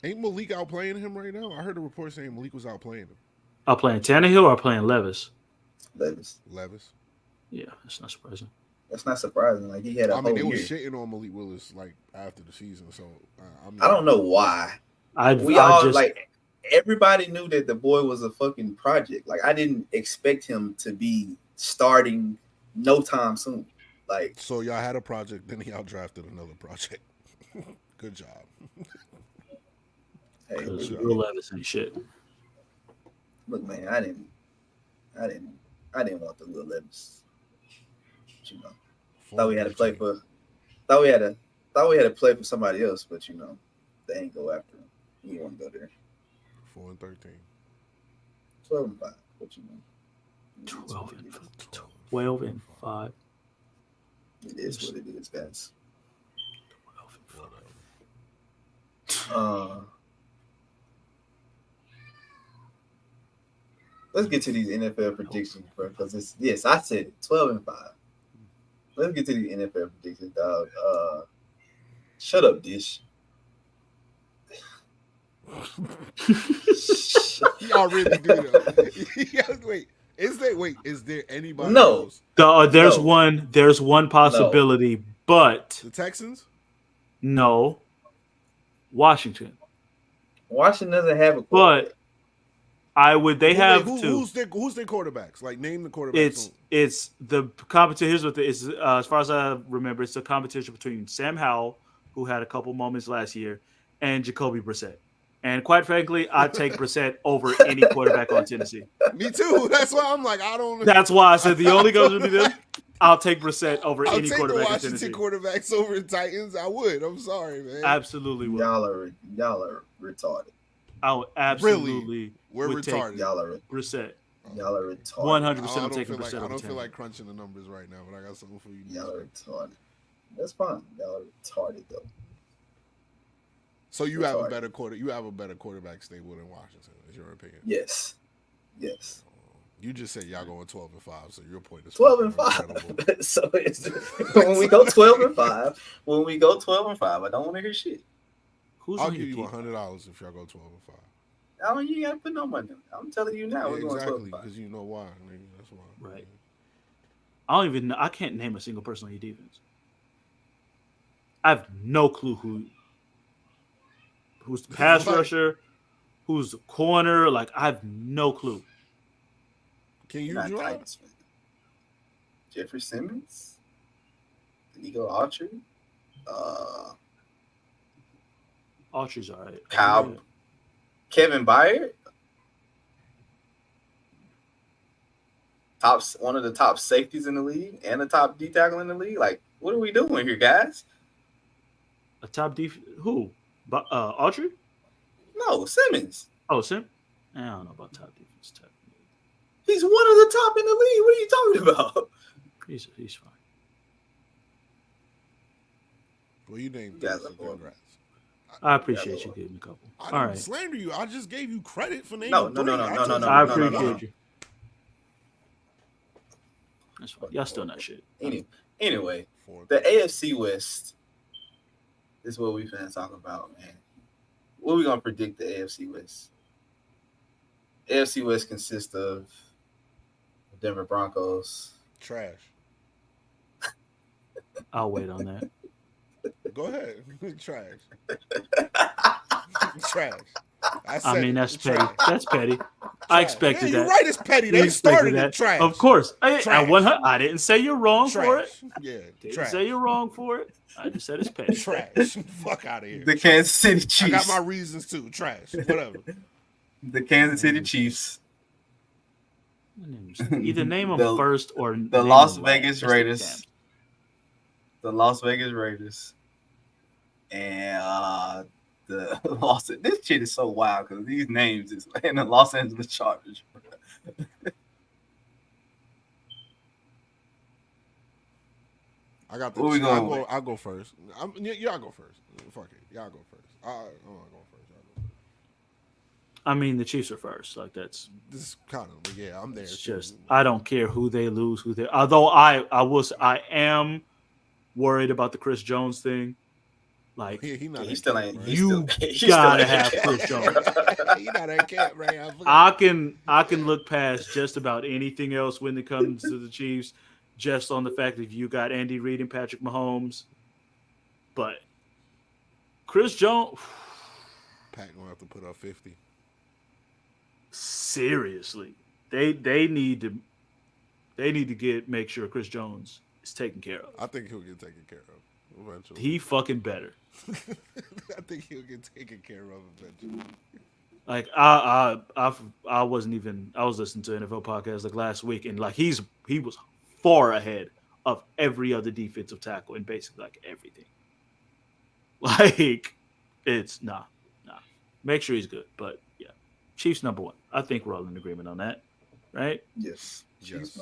[SPEAKER 7] Ain't Malik outplaying him right now? I heard a report saying Malik was outplaying him.
[SPEAKER 4] Are playing Tannehill or playing Levis?
[SPEAKER 3] Levis.
[SPEAKER 4] Yeah, that's not surprising.
[SPEAKER 3] That's not surprising. Like, he had a
[SPEAKER 7] I mean,
[SPEAKER 3] whole
[SPEAKER 7] they
[SPEAKER 3] year.
[SPEAKER 7] was shitting on Malik Willis like after the season. So I mean,
[SPEAKER 3] I don't know why.
[SPEAKER 4] Everybody
[SPEAKER 3] knew that the boy was a fucking project. Like, I didn't expect him to be starting no time soon. Like,
[SPEAKER 7] So y'all had a project, then y'all drafted another project. Good job.
[SPEAKER 3] hey,
[SPEAKER 4] because
[SPEAKER 7] Sure.
[SPEAKER 4] Will Levis ain't shit.
[SPEAKER 3] look, man, I didn't want the little Levis. You know, thought we had to play for somebody else, but you know, they ain't go after him. We want to go there.
[SPEAKER 7] 4-13.
[SPEAKER 3] 12-5. But you know,
[SPEAKER 4] 12 and 5.
[SPEAKER 3] it is what it is, guys.
[SPEAKER 4] 12 and 5.
[SPEAKER 3] Let's get to these NFL predictions, bro. Because I said it, 12-5. Let's get to these NFL predictions, dog. Shut up, Dish.
[SPEAKER 7] Y'all really do though. Wait, is there anybody
[SPEAKER 3] No.
[SPEAKER 7] else?
[SPEAKER 4] There's
[SPEAKER 3] No.
[SPEAKER 4] one possibility, but
[SPEAKER 7] The Texans?
[SPEAKER 4] no. Washington.
[SPEAKER 3] Washington doesn't have a
[SPEAKER 4] But
[SPEAKER 3] quarterback.
[SPEAKER 7] Who's their quarterbacks? Like, name the quarterbacks.
[SPEAKER 4] It's the competition. Here's what as far as I remember, it's a competition between Sam Howell, who had a couple moments last year, and Jacoby Brissett. And quite frankly, I'd take Brissett over any quarterback on Tennessee.
[SPEAKER 7] Me too. That's why I'm like, I don't know.
[SPEAKER 4] That's why I said the only goes would be them. I'll take Brissett over
[SPEAKER 7] I'll
[SPEAKER 4] any
[SPEAKER 7] take the
[SPEAKER 4] quarterback in
[SPEAKER 7] Washington
[SPEAKER 4] Tennessee.
[SPEAKER 7] quarterbacks over the Titans. I would. I'm sorry, man.
[SPEAKER 4] Absolutely would.
[SPEAKER 3] Y'all are retarded.
[SPEAKER 4] I would absolutely
[SPEAKER 7] We're
[SPEAKER 4] would take
[SPEAKER 7] retarded.
[SPEAKER 3] Y'all are
[SPEAKER 4] Brissett.
[SPEAKER 3] retarded.
[SPEAKER 4] 100%
[SPEAKER 7] I
[SPEAKER 4] I'm
[SPEAKER 7] don't
[SPEAKER 4] taking
[SPEAKER 7] feel like
[SPEAKER 4] Brissett over
[SPEAKER 7] feel like
[SPEAKER 4] Tannehill.
[SPEAKER 7] crunching the numbers right now, but I got something for you.
[SPEAKER 3] Y'all are retarded. That's fine. Y'all are retarded though.
[SPEAKER 7] So you have a
[SPEAKER 3] retarded.
[SPEAKER 7] better quarterback stable than Washington, is your opinion?
[SPEAKER 3] Yes.
[SPEAKER 7] You just said y'all going 12-5, so your point is
[SPEAKER 3] 12-5. So it's when we go 12-5. When we go 12-5, I don't want to hear shit.
[SPEAKER 4] Who's
[SPEAKER 7] I'll
[SPEAKER 4] on
[SPEAKER 7] give
[SPEAKER 4] your
[SPEAKER 7] you
[SPEAKER 4] team?
[SPEAKER 7] $100 if y'all go 12-5.
[SPEAKER 3] I mean, you gotta put no money. I'm telling you now, we're
[SPEAKER 7] Exactly,
[SPEAKER 3] going 12-5.
[SPEAKER 7] because you know why. Nigga. That's why.
[SPEAKER 4] Right. I don't even know. I can't name a single person on your defense. I have no clue who's the pass
[SPEAKER 7] Like-
[SPEAKER 4] rusher, who's the corner. Like, I have no clue.
[SPEAKER 7] Can you
[SPEAKER 3] Not
[SPEAKER 7] draw?
[SPEAKER 3] Titans fan. Jeffrey Simmons, Nico Autry,
[SPEAKER 4] Autry's all right.
[SPEAKER 3] Kyle- Kevin Byard, one of the top safeties in the league and the top D tackle in the league. Like, what are we doing here, guys?
[SPEAKER 4] A top def. Who? Autry?
[SPEAKER 3] No, Simmons.
[SPEAKER 4] Oh, Sim? I don't know about top defense.
[SPEAKER 3] He's one of the top in the league. What are you talking about?
[SPEAKER 4] He's fine.
[SPEAKER 7] Well, you named
[SPEAKER 3] Guys,
[SPEAKER 7] those, so
[SPEAKER 3] I'm going.
[SPEAKER 7] congrats.
[SPEAKER 4] I appreciate you giving me a couple.
[SPEAKER 7] I
[SPEAKER 4] All
[SPEAKER 7] didn't
[SPEAKER 4] right.
[SPEAKER 7] slander you. I just gave you credit for naming
[SPEAKER 3] No.
[SPEAKER 7] three. I told you-
[SPEAKER 4] I appreciate you. That's fine. Y'all still not shit.
[SPEAKER 3] Anyway,
[SPEAKER 7] Four.
[SPEAKER 3] the AFC West is what we finna talk about, man. what we gonna predict the AFC West? AFC West consists of Denver Broncos.
[SPEAKER 7] Trash.
[SPEAKER 4] I'll wait on that.
[SPEAKER 7] Go ahead. Trash. Trash.
[SPEAKER 4] I mean, that's petty.
[SPEAKER 7] trash.
[SPEAKER 4] That's petty. I expected
[SPEAKER 7] Yeah,
[SPEAKER 4] that.
[SPEAKER 7] you're right. It's petty.
[SPEAKER 4] You
[SPEAKER 7] They
[SPEAKER 4] expected
[SPEAKER 7] started
[SPEAKER 4] that.
[SPEAKER 7] it. Trash.
[SPEAKER 4] Of course.
[SPEAKER 7] Trash.
[SPEAKER 4] I didn't say you're wrong for it.
[SPEAKER 7] Trash. Yeah.
[SPEAKER 4] Didn't
[SPEAKER 7] Trash.
[SPEAKER 4] say you're wrong for it. I just said it's petty.
[SPEAKER 7] Trash. Fuck out of here.
[SPEAKER 3] The Kansas City
[SPEAKER 7] I
[SPEAKER 3] Chiefs.
[SPEAKER 7] got my reasons too. Trash. Whatever.
[SPEAKER 3] The Kansas City Chiefs.
[SPEAKER 4] Either name them
[SPEAKER 3] The-
[SPEAKER 4] first or
[SPEAKER 3] The
[SPEAKER 4] name
[SPEAKER 3] Las
[SPEAKER 4] them
[SPEAKER 3] Vegas
[SPEAKER 4] last.
[SPEAKER 3] Raiders. The Las Vegas Raiders. And the Los. This shit is so wild because these names is in the Los Angeles Chargers.
[SPEAKER 7] I got the.
[SPEAKER 3] Who we going with?
[SPEAKER 7] I'll go first. Y'all go first. Fuck it. Y'all go first. I'm not going first. Y'all go first.
[SPEAKER 4] I mean, the Chiefs are first. Like that's
[SPEAKER 7] This is kind of, but yeah, I'm there.
[SPEAKER 4] it's
[SPEAKER 7] too.
[SPEAKER 4] just I don't care who they lose, who they. Although I am worried about the Chris Jones thing. Like
[SPEAKER 7] He not.
[SPEAKER 3] He still ain't. he
[SPEAKER 4] You
[SPEAKER 3] still- he
[SPEAKER 4] gotta
[SPEAKER 3] still ain't.
[SPEAKER 4] have Chris Jones.
[SPEAKER 7] He not that cat, right?
[SPEAKER 4] I can look past just about anything else when it comes to the Chiefs, just on the fact that you got Andy Reid and Patrick Mahomes. But Chris Jones,
[SPEAKER 7] Pat gonna have to put up 50.
[SPEAKER 4] seriously, they need to make sure Chris Jones is taken care of.
[SPEAKER 7] I think he'll get taken care of eventually.
[SPEAKER 4] He fucking better.
[SPEAKER 7] I think he'll get taken care of eventually.
[SPEAKER 4] Like I was listening to NFL podcast like last week, and like he was far ahead of every other defensive tackle in basically like everything. Like it's nah. Make sure he's good, but yeah, Chiefs number one. I think we're all in agreement on that, right?
[SPEAKER 3] Yes.
[SPEAKER 7] Yes.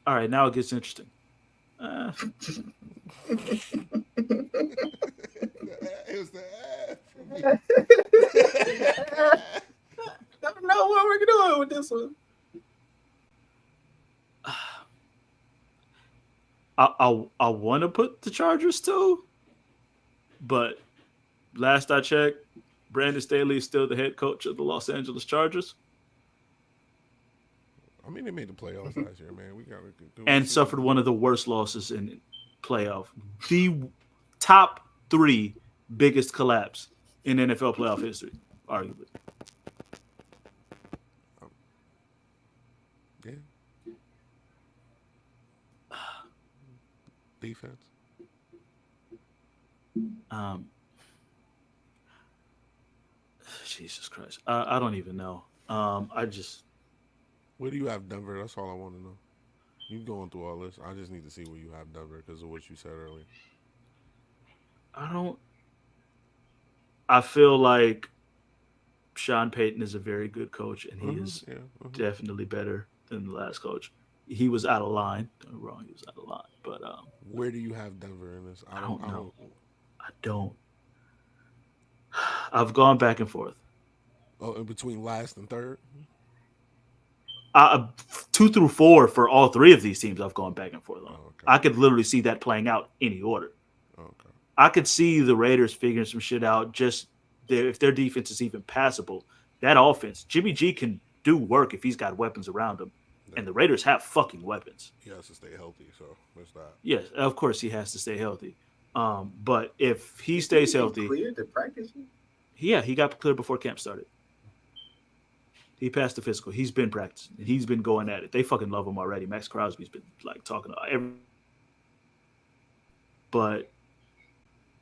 [SPEAKER 4] All right, now it gets interesting.
[SPEAKER 7] It was the for me.
[SPEAKER 3] I don't know what we're doing with this one.
[SPEAKER 4] I want to put the Chargers too, but last I checked, Brandon Staley is still the head coach of the Los Angeles Chargers
[SPEAKER 7] I mean, they made the playoffs last year, man. We gotta do
[SPEAKER 4] and suffered one of the worst losses in playoff. The top 3 biggest collapse in NFL playoff history, arguably.
[SPEAKER 7] Yeah. Defense.
[SPEAKER 4] Jesus Christ, I don't even know.
[SPEAKER 7] Where do you have Denver? That's all I want to know. You going through all this? I just need to see where you have Denver because of what you said earlier.
[SPEAKER 4] I feel like Sean Payton is a very good coach, and he is definitely better than the last coach. He was out of line. Don't get me wrong, he was out of line. But
[SPEAKER 7] Where do you have Denver in this?
[SPEAKER 4] I don't. I've gone back and forth.
[SPEAKER 7] Oh, in between last and third?
[SPEAKER 4] 2 through 4 for all 3 of these teams, I've gone back and forth on.
[SPEAKER 7] Oh, okay.
[SPEAKER 4] I could literally see that playing out any order.
[SPEAKER 7] Okay.
[SPEAKER 4] I could see the Raiders figuring some shit out. Just if their defense is even passable, that offense, Jimmy G can do work if he's got weapons around him, and the Raiders have fucking weapons.
[SPEAKER 7] He has to stay healthy, so there's that.
[SPEAKER 4] Yes, of course he has to stay healthy. But if he stays healthy,
[SPEAKER 3] Cleared to practice.
[SPEAKER 4] yeah, he got cleared before camp started. He passed the physical. He's been practicing. He's been going at it. They fucking love him already. Max Crosby's been like talking to every. But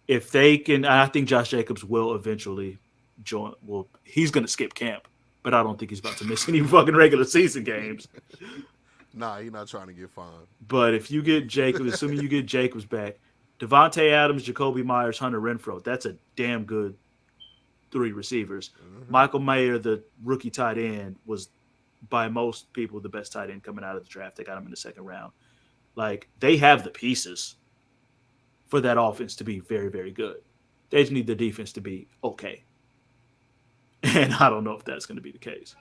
[SPEAKER 4] if they can, I think Josh Jacobs will eventually join. Well, he's going to skip camp, but I don't think he's about to miss any fucking regular season games.
[SPEAKER 7] Nah, he's not trying to get fined.
[SPEAKER 4] But if you get Jacobs, assuming you get Jacobs back, Devontae Adams, Jacoby Myers, Hunter Renfrow, that's a damn good 3 receivers. Michael Mayer, the rookie tight end, was by most people the best tight end coming out of the draft. They got him in the 2nd round. Like, they have the pieces for that offense to be very, very good. They just need the defense to be okay. And I don't know if that's going to be the case.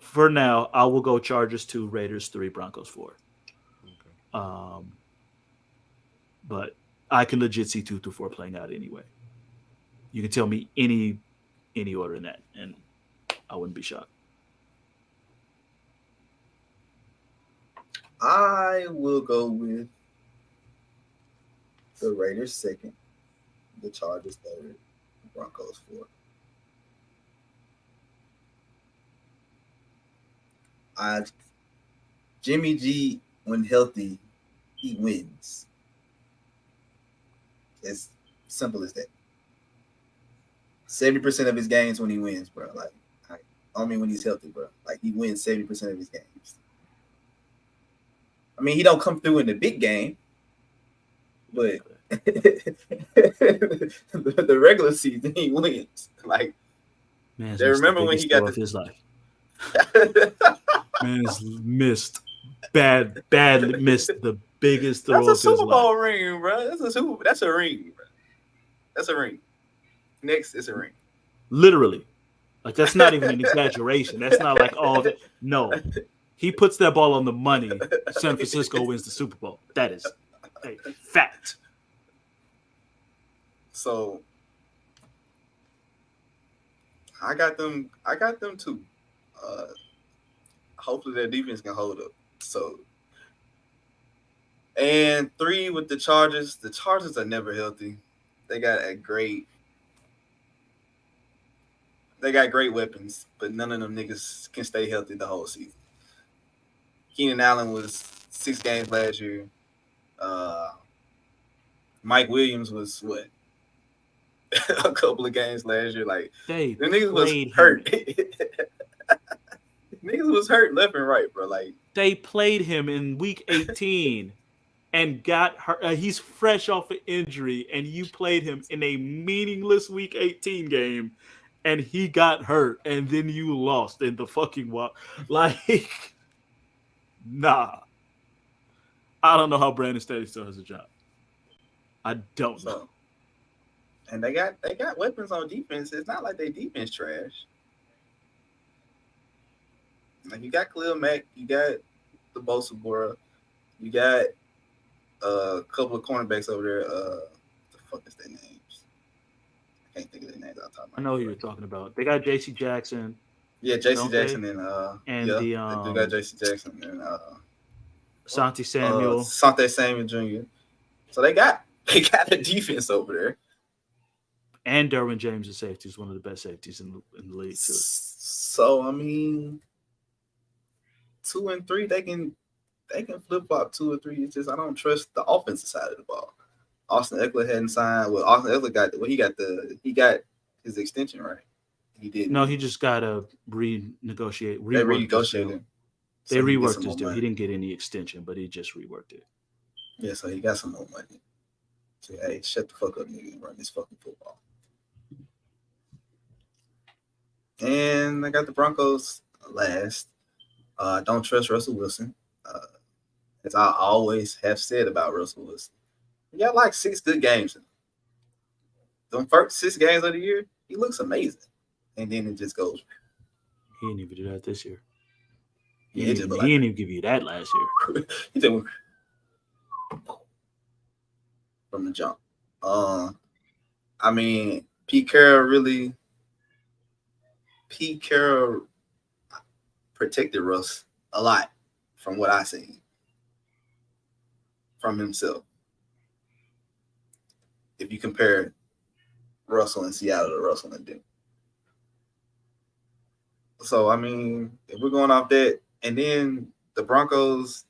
[SPEAKER 4] For now, I will go Chargers 2, Raiders 3, Broncos 4.
[SPEAKER 7] Okay.
[SPEAKER 4] But I can legit see 2 through 4 playing out anyway. You can tell me any order in that, and I wouldn't be shocked.
[SPEAKER 3] I will go with the Raiders second, the Chargers third, the Broncos fourth. Jimmy G, when healthy, he wins. It's simple as that. 70% of his games when he wins, bro. Like, I mean when he's healthy, bro. Like, he wins 70% of his games. I mean, he don't come through in the big game, but the regular season he wins. Like,
[SPEAKER 4] Man,
[SPEAKER 3] they remember when he got
[SPEAKER 4] his life. Man's badly missed the biggest throw of
[SPEAKER 3] that's a
[SPEAKER 4] his
[SPEAKER 3] Super Bowl
[SPEAKER 4] life.
[SPEAKER 3] ring, bro. That's a ring, bro. That's a ring. Next, it's a ring.
[SPEAKER 4] Literally. Like, that's not even an exaggeration. That's not like, oh, no. He puts that ball on the money. San Francisco wins the Super Bowl. That is a fact.
[SPEAKER 3] So I got them too. Hopefully their defense can hold up. So, and 3 with the Chargers. The Chargers are never healthy. They got great weapons, but none of them niggas can stay healthy the whole season. Keenan Allen was 6 games last year. Mike Williams was what? A couple of games last year. Like,
[SPEAKER 4] They
[SPEAKER 3] the niggas was
[SPEAKER 4] played
[SPEAKER 3] hurt.
[SPEAKER 4] him.
[SPEAKER 3] Niggas was hurt left and right, bro. Like,
[SPEAKER 4] They played him in week 18 and got hurt. He's fresh off an injury, and you played him in a meaningless week 18 game, and he got hurt, and then you lost in the fucking walk. Like, nah. I don't know how Brandon Staley still has a job. I don't know.
[SPEAKER 3] so, and they got weapons on defense. It's not like they defense trash. Like, you got Khalil Mack, you got the Bosa Bora, you got a couple of cornerbacks over there. The fuck is their names? I can't think of their names off the top of my
[SPEAKER 4] I know
[SPEAKER 3] head.
[SPEAKER 4] who you're talking about. They got J.C. Jackson.
[SPEAKER 3] Yeah, J.C.
[SPEAKER 4] Don't they?
[SPEAKER 3] Jackson and
[SPEAKER 4] And
[SPEAKER 3] yeah,
[SPEAKER 4] the,
[SPEAKER 3] they do got J.C. Jackson and
[SPEAKER 4] Santi Samuel.
[SPEAKER 3] Sante Samuel Jr. So they got the defense over there.
[SPEAKER 4] And Derwin James at safety is one of the best safeties in the league, too.
[SPEAKER 3] So I mean, 2 and 3, they can flip flop 2 or 3. It's just I don't trust the offensive side of the ball. Austin Eckler hadn't signed. Well, Austin Eckler he got his extension, right? He did.
[SPEAKER 4] No, he just got to renegotiate.
[SPEAKER 3] They renegotiated.
[SPEAKER 4] They reworked his deal. He didn't get any extension, but he just reworked it.
[SPEAKER 3] Yeah, so he got some more money. So, hey, shut the fuck up, nigga, and run this fucking football. And I got the Broncos last. Don't trust Russell Wilson. As I always have said about Russell Wilson. He got like 6 good games. The first 6 games of the year, he looks amazing. And then it just goes.
[SPEAKER 4] He didn't even do that this year.
[SPEAKER 3] Yeah,
[SPEAKER 4] He didn't even give you that last year.
[SPEAKER 3] He just went from the jump. I mean, Pete Carroll protected Russ a lot from what I seen from himself. If you compare Russell in Seattle to Russell in Denver. So, I mean, if we're going off that, and then the Broncos,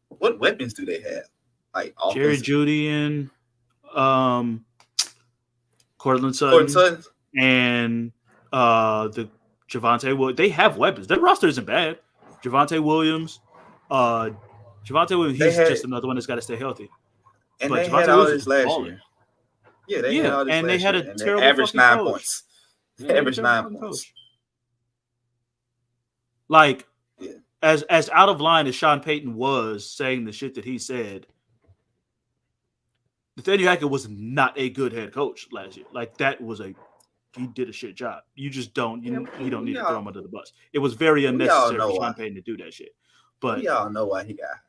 [SPEAKER 3] what weapons do they have? Like
[SPEAKER 4] Jerry Jeudy and Cortland Sutton. And the Javonte Williams. They have weapons. Their roster isn't bad. Javonte Williams. He's just another one that's got to stay healthy.
[SPEAKER 3] And
[SPEAKER 4] but
[SPEAKER 3] they
[SPEAKER 4] Javonte
[SPEAKER 3] had all
[SPEAKER 4] Williams
[SPEAKER 3] this last
[SPEAKER 4] balling.
[SPEAKER 3] year. Yeah, they had all this
[SPEAKER 4] and
[SPEAKER 3] last
[SPEAKER 4] they had
[SPEAKER 3] year.
[SPEAKER 4] a
[SPEAKER 3] And
[SPEAKER 4] terrible
[SPEAKER 3] they averaged
[SPEAKER 4] fucking
[SPEAKER 3] 9
[SPEAKER 4] coach.
[SPEAKER 3] points.
[SPEAKER 4] Yeah, they
[SPEAKER 3] Averaged
[SPEAKER 4] had a
[SPEAKER 3] 9
[SPEAKER 4] terrible
[SPEAKER 3] points.
[SPEAKER 4] coach. Like,
[SPEAKER 3] Yeah.
[SPEAKER 4] as out of line as Sean Payton was saying the shit that he said, Nathaniel Hackett was not a good head coach last year. Like, he did a shit job. You just don't need to throw him under the bus. It was very unnecessary for Sean Payton to do that shit. But
[SPEAKER 3] we all know why he got hired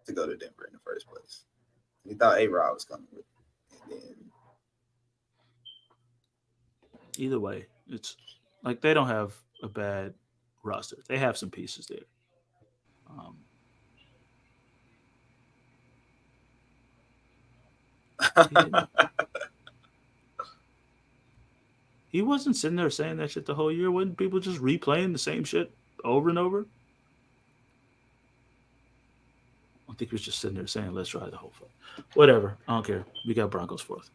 [SPEAKER 3] to go to Denver in the first place. We thought A-Rod was coming with it. And then
[SPEAKER 4] Either way, it's like they don't have a bad roster. They have some pieces there. Um, he wasn't sitting there saying that shit the whole year. Wasn't people just replaying the same shit over and over? I think he was just sitting there saying, "Let's try the whole fuck." Whatever. I don't care. We got Broncos fourth.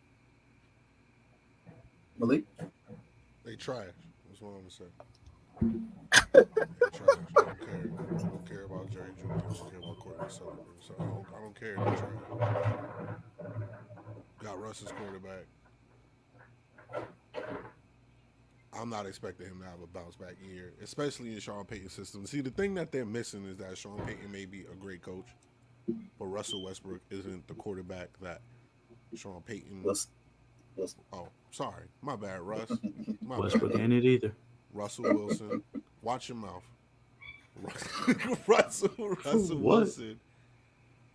[SPEAKER 3] Malik.
[SPEAKER 7] They trash. That's what I'm gonna say. They trash. I don't care about Jerry Jr. I don't care about Courtney Sullivan. So I don't care. They trash. Got Russ's quarterback. I'm not expecting him to have a bounce back year, especially in Sean Payton's system. See, the thing that they're missing is that Sean Payton may be a great coach, but Russell Westbrook isn't the quarterback that Sean Payton. Oh, sorry, my bad, Russ. My
[SPEAKER 4] Westbrook
[SPEAKER 7] bad.
[SPEAKER 4] ain't it either.
[SPEAKER 7] Russell Wilson, watch your mouth. Russell
[SPEAKER 4] What?
[SPEAKER 7] Wilson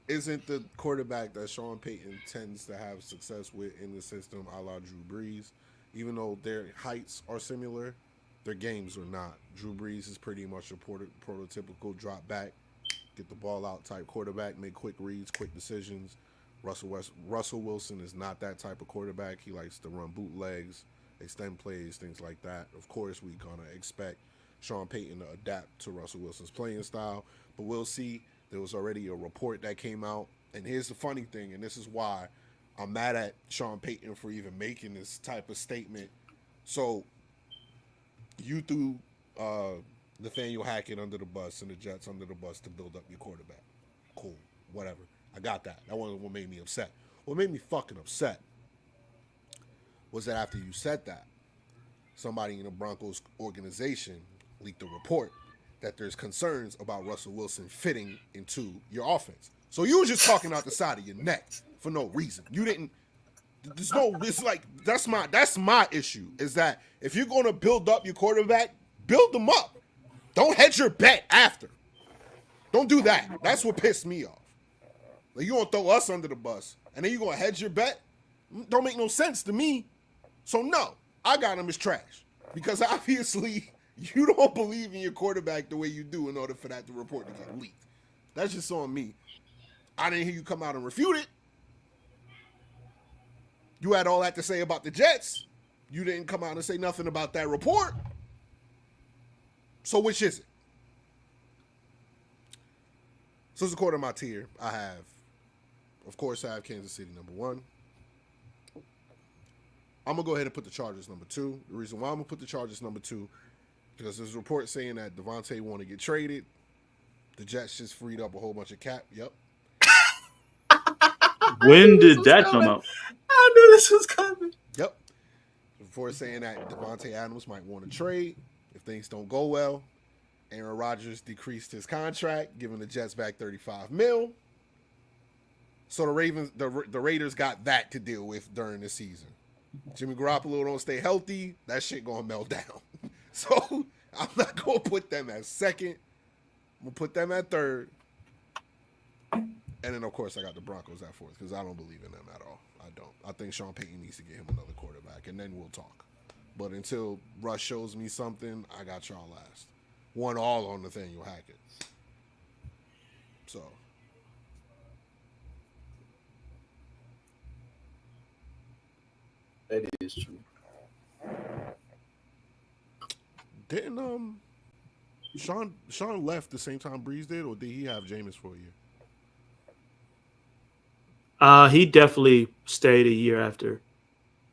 [SPEAKER 7] isn't the quarterback that Sean Payton tends to have success with in the system, a la Drew Brees. Even though their heights are similar, their games are not. Drew Brees is pretty much a prototypical drop back, get the ball out type quarterback, make quick reads, quick decisions. Russell Wilson is not that type of quarterback. He likes to run bootlegs, extend plays, things like that. Of course, we're going to expect Sean Payton to adapt to Russell Wilson's playing style, but we'll see. There was already a report that came out, and here's the funny thing, and this is why I'm mad at Sean Payton for even making this type of statement. So you threw Nathaniel Hackett under the bus and the Jets under the bus to build up your quarterback. Cool, whatever. I got that. That wasn't what made me upset. What made me fucking upset was that after you said that, somebody in the Broncos organization leaked a report that there's concerns about Russell Wilson fitting into your offense. So you were just talking out the side of your neck for no reason. You didn't. There's no. It's like that's my issue. Is that if you're going to build up your quarterback, build them up. Don't hedge your bet after. Don't do that. That's what pissed me off. Like, you gonna throw us under the bus and then you gonna hedge your bet? Don't make no sense to me. So no, I got him as trash because obviously you don't believe in your quarterback the way you do in order for that report to get leaked. That's just on me. I didn't hear you come out and refute it. You had all that to say about the Jets. You didn't come out and say nothing about that report. So which is it? So, as according to my tier, I have Kansas City number 1. I'm going to go ahead and put the Chargers number 2. The reason why I'm going to put the Chargers number 2 because there's a report saying that Devontae want to get traded. The Jets just freed up a whole bunch of cap. Yep.
[SPEAKER 4] When did that come out?
[SPEAKER 3] I knew this was coming.
[SPEAKER 7] Yep. Before saying that Devontae Adams might want to trade if things don't go well. Aaron Rodgers decreased his contract, giving the Jets back $35 million. So the Raiders got that to deal with during the season. Jimmy Garoppolo don't stay healthy, that shit gonna melt down. So I'm not gonna put them at second. I'm gonna put them at third. And then of course I got the Broncos at fourth because I don't believe in them at all. I don't. I think Sean Payton needs to get him another quarterback, and then we'll talk. But until Russ shows me something, I got y'all last. 1 all on Nathaniel Hackett. So.
[SPEAKER 3] That is true.
[SPEAKER 7] Didn't Sean left the same time Breeze did, or did he have Jameis for a year?
[SPEAKER 4] He definitely stayed a year after.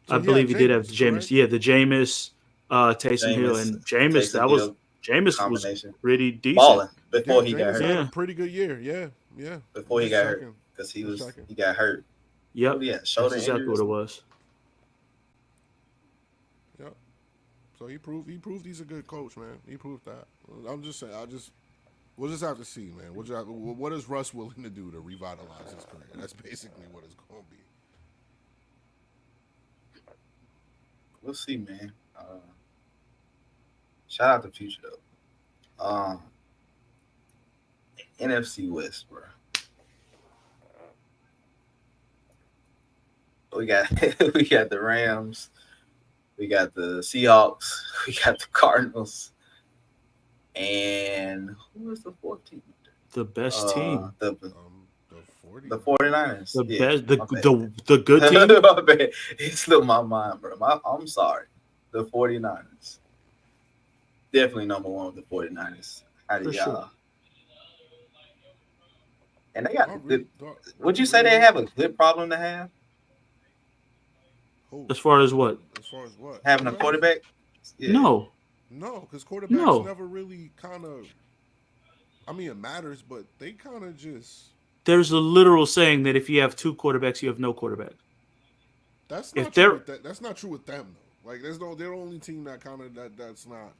[SPEAKER 7] So
[SPEAKER 4] I believe he did have
[SPEAKER 7] Jameis,
[SPEAKER 4] Jameis.
[SPEAKER 7] correct?
[SPEAKER 4] Yeah, the Jameis, Taysom Hill, and Jameis. That was Jameis was
[SPEAKER 3] combination.
[SPEAKER 4] pretty decent.
[SPEAKER 3] Balling before
[SPEAKER 7] Yeah,
[SPEAKER 3] he
[SPEAKER 7] Jameis
[SPEAKER 3] got
[SPEAKER 7] had
[SPEAKER 3] hurt.
[SPEAKER 4] Yeah.
[SPEAKER 7] a pretty good year. Yeah.
[SPEAKER 3] Before he
[SPEAKER 7] Just
[SPEAKER 3] got hurt,
[SPEAKER 7] checking.
[SPEAKER 3] because he
[SPEAKER 7] Just checking.
[SPEAKER 3] got hurt.
[SPEAKER 4] Yep,
[SPEAKER 3] Yeah,
[SPEAKER 4] that's
[SPEAKER 3] shoulder
[SPEAKER 4] exactly
[SPEAKER 3] injury.
[SPEAKER 4] what it was.
[SPEAKER 7] Yep. So he proved he's a good coach, man. He proved that. I'm just saying. We'll just have to see, man. What is Russ willing to do to revitalize his career? That's basically what it's going to be.
[SPEAKER 3] We'll see, man. Shout out to Future though. NFC West, bro. We got we got the Rams, we got the Seahawks, we got the Cardinals, and who was the 4th team?
[SPEAKER 4] The best team.
[SPEAKER 3] The
[SPEAKER 7] 40.
[SPEAKER 3] 49ers.
[SPEAKER 4] The
[SPEAKER 3] Yeah,
[SPEAKER 4] best, the
[SPEAKER 3] my bad.
[SPEAKER 4] the good team.
[SPEAKER 3] My bad. It slipped my mind, bro. I'm sorry. The 49ers. Definitely number one with the 49ers. How do
[SPEAKER 4] For
[SPEAKER 3] y'all?
[SPEAKER 4] sure.
[SPEAKER 3] And they got.
[SPEAKER 7] Not
[SPEAKER 3] Would you say they have a good problem to have?
[SPEAKER 7] Who?
[SPEAKER 4] As far as what?
[SPEAKER 7] As far as what?
[SPEAKER 3] Having a quarterback? Yeah.
[SPEAKER 4] No,
[SPEAKER 7] No, because quarterbacks
[SPEAKER 4] No.
[SPEAKER 7] never really kind of. I mean, it matters, but they kind of just.
[SPEAKER 4] there's a literal saying that if you have two quarterbacks, you have no quarterback.
[SPEAKER 7] That's
[SPEAKER 4] If
[SPEAKER 7] not
[SPEAKER 4] they're-
[SPEAKER 7] true. With that. That's not true with them though. Like, they're the only team that kind of that's not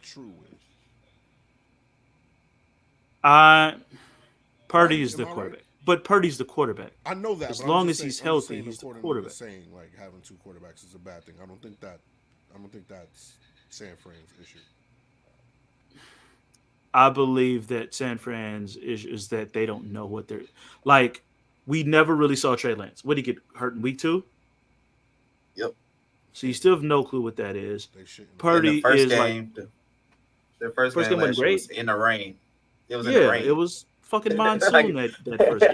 [SPEAKER 7] true with.
[SPEAKER 4] Purdy
[SPEAKER 7] Right,
[SPEAKER 4] is the
[SPEAKER 7] am I right?
[SPEAKER 4] quarterback, but Purdy's the quarterback.
[SPEAKER 7] I know that.
[SPEAKER 4] As
[SPEAKER 7] but I'm
[SPEAKER 4] long
[SPEAKER 7] just
[SPEAKER 4] as he's
[SPEAKER 7] saying- I'm just
[SPEAKER 4] healthy,
[SPEAKER 7] saying
[SPEAKER 4] he's the
[SPEAKER 7] according to
[SPEAKER 4] quarterback.
[SPEAKER 7] Saying like having two quarterbacks is a bad thing. I don't think that's San Fran's issue.
[SPEAKER 4] I believe that San Fran's is that they don't know what they're like. We never really saw Trey Lance. What did he get hurt in week 2?
[SPEAKER 3] Yep.
[SPEAKER 4] So you still have no clue what that is.
[SPEAKER 7] They shouldn't.
[SPEAKER 4] Purdy
[SPEAKER 3] In the first
[SPEAKER 4] is like,
[SPEAKER 3] game, their first
[SPEAKER 4] First
[SPEAKER 3] game
[SPEAKER 4] game
[SPEAKER 3] last
[SPEAKER 4] wasn't
[SPEAKER 3] year was
[SPEAKER 4] great.
[SPEAKER 3] in the rain. It was in the
[SPEAKER 4] yeah,
[SPEAKER 3] rain.
[SPEAKER 4] it was fucking monsoon that first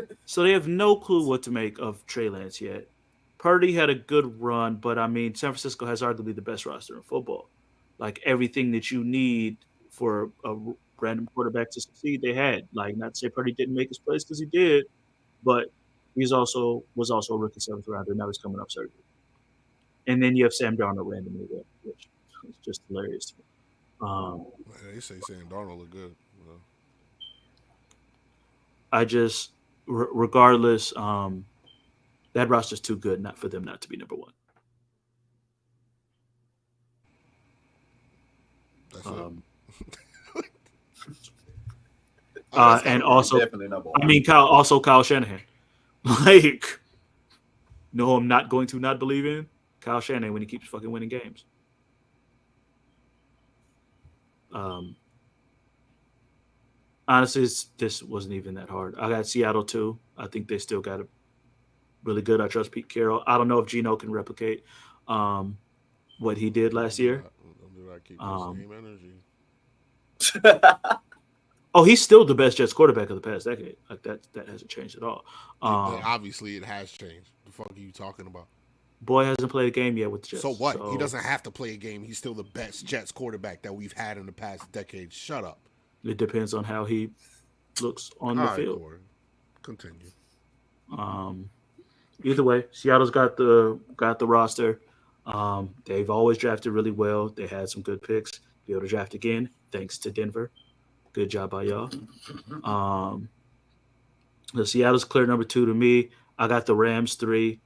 [SPEAKER 4] game. So they have no clue what to make of Trey Lance yet. Purdy had a good run, but I mean, San Francisco has arguably the best roster in football. Like everything that you need for a random quarterback to succeed, they had. Like, not to say Purdy didn't make his plays because he did, but was also a rookie 7th rounder. Now he's coming up surgery. And then you have Sam Darnold randomly there, which is just hilarious to me.
[SPEAKER 7] They say Sam Darnold look good.
[SPEAKER 4] I just, regardless, that roster's too good not for them not to be number one.
[SPEAKER 7] That's
[SPEAKER 4] Um,
[SPEAKER 7] it.
[SPEAKER 4] and also,
[SPEAKER 3] definitely number one.
[SPEAKER 4] I mean, Kyle Shanahan. Like, no, I'm not going to not believe in Kyle Shanahan when he keeps fucking winning games. Honestly, this wasn't even that hard. I got Seattle too. I think they still got it really good. I trust Pete Carroll. I don't know if Geno can replicate what he did last year.
[SPEAKER 7] Don't do that. Keep the same energy.
[SPEAKER 4] Oh, he's still the best Jets quarterback of the past decade. Like that hasn't changed at all.
[SPEAKER 7] Obviously, it has changed. The fuck are you talking about?
[SPEAKER 4] Boy hasn't played a game yet with the Jets.
[SPEAKER 7] So what? He doesn't have to play a game. He's still the best Jets quarterback that we've had in the past decade. Shut up.
[SPEAKER 4] It depends on how he looks on the field.
[SPEAKER 7] Corey. Continue.
[SPEAKER 4] Either way, Seattle's got the roster. They've always drafted really well. They had some good picks. Be able to draft again, thanks to Denver. Good job by y'all. The Seattle's clear number 2 to me. I got the Rams 3,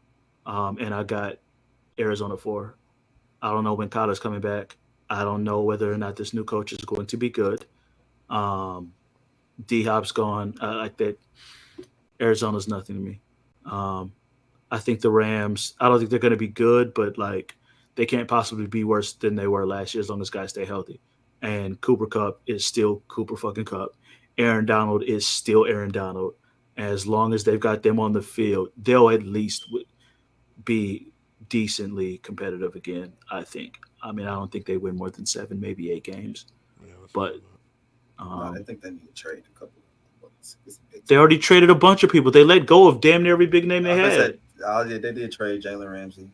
[SPEAKER 4] and I got Arizona 4. I don't know when Kyler's coming back. I don't know whether or not this new coach is going to be good. D-Hop's gone. I like that. Arizona's nothing to me. I think the Rams, I don't think they're going to be good, but like they can't possibly be worse than they were last year as long as guys stay healthy. And Cooper Kupp is still Cooper fucking Kupp. Aaron Donald is still Aaron Donald. As long as they've got them on the field, they'll at least be decently competitive again, I think. I mean, I don't think they win more than 7, maybe 8 games.
[SPEAKER 7] Yeah,
[SPEAKER 4] But
[SPEAKER 3] I think they need to trade a couple.
[SPEAKER 4] they already traded a bunch of people. They let go of damn near every big name they had.
[SPEAKER 3] They did trade Jalen Ramsey.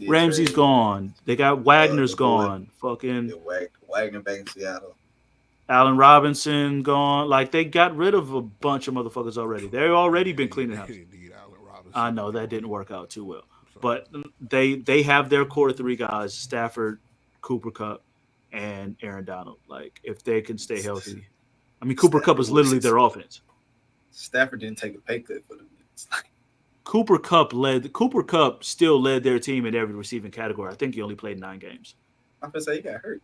[SPEAKER 4] Ramsey's gone. They got Wagner's
[SPEAKER 3] the boy.
[SPEAKER 4] gone. Fucking
[SPEAKER 3] Wagner back in Seattle.
[SPEAKER 4] Allen Robinson gone. Like they got rid of a bunch of motherfuckers already. They've already been cleaning house.
[SPEAKER 7] Need Allen Robinson.
[SPEAKER 4] I know that didn't work out too well, but they have their core 3 guys: Stafford, Cooper Kupp, and Aaron Donald. Like if they can stay healthy, I mean Cooper Kupp is literally their offense.
[SPEAKER 3] Stafford didn't take a pay cut for them.
[SPEAKER 4] Cooper Kupp still led their team in every receiving category. I think he only played 9 games.
[SPEAKER 3] I'm gonna say he got hurt.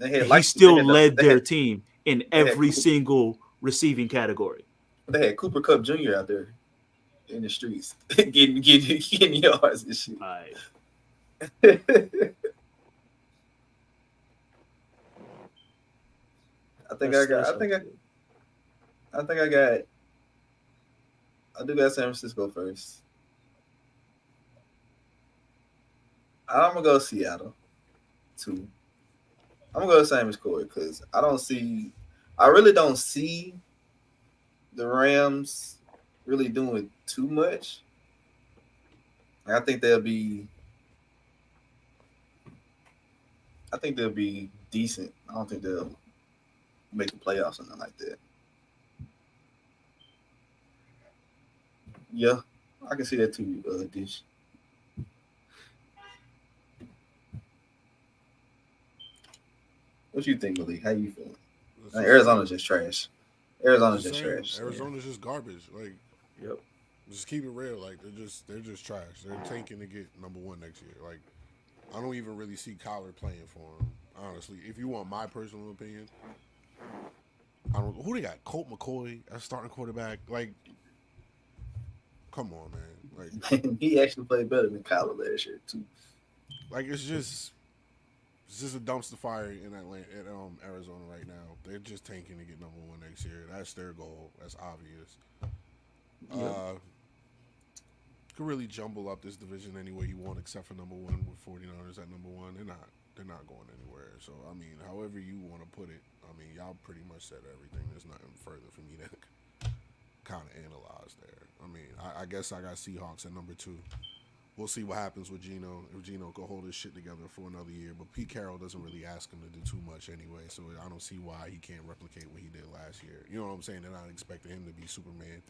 [SPEAKER 4] He still led their team in every single receiving category.
[SPEAKER 3] They had Cooper Kupp Jr. out there in the streets getting yards and shit.
[SPEAKER 4] Right.
[SPEAKER 3] I do got San Francisco first. I'm gonna go Seattle 2. I'm gonna go the same as Corey because I really don't see the Rams really doing too much. I think they'll be decent. I don't think they'll make the playoffs or nothing like that. Yeah, I can see that too, Dish. What you think, Malik? How you feeling? Arizona's just trash. Arizona's just trash.
[SPEAKER 7] Arizona's just garbage. Like,
[SPEAKER 4] Yep.
[SPEAKER 7] just keep it real. Like, they're just trash. They're tanking to get #1 next year. Like, I don't even really see Kyler playing for them. Honestly, if you want my personal opinion, I don't. Who they got? Colt McCoy as starting quarterback. Like, come on, man. Like,
[SPEAKER 3] He actually played better than Kyler last year too.
[SPEAKER 7] like it's just a dumpster fire in Arizona right now. They're just tanking to get #1 next year. That's their goal. That's obvious. Could really jumble up this division any way you want, except for #1 with 49ers at #1. They're not going anywhere. So I mean, however you want to put it, I mean, y'all pretty much said everything. There's nothing further for me to kind of analyze there. I mean, I guess I got Seahawks at #2. We'll see what happens with Geno. If Geno could hold his shit together for another year, but Pete Carroll doesn't really ask him to do too much anyway, so I don't see why he can't replicate what he did last year. You know what I'm saying? They're not expecting him to be Superman.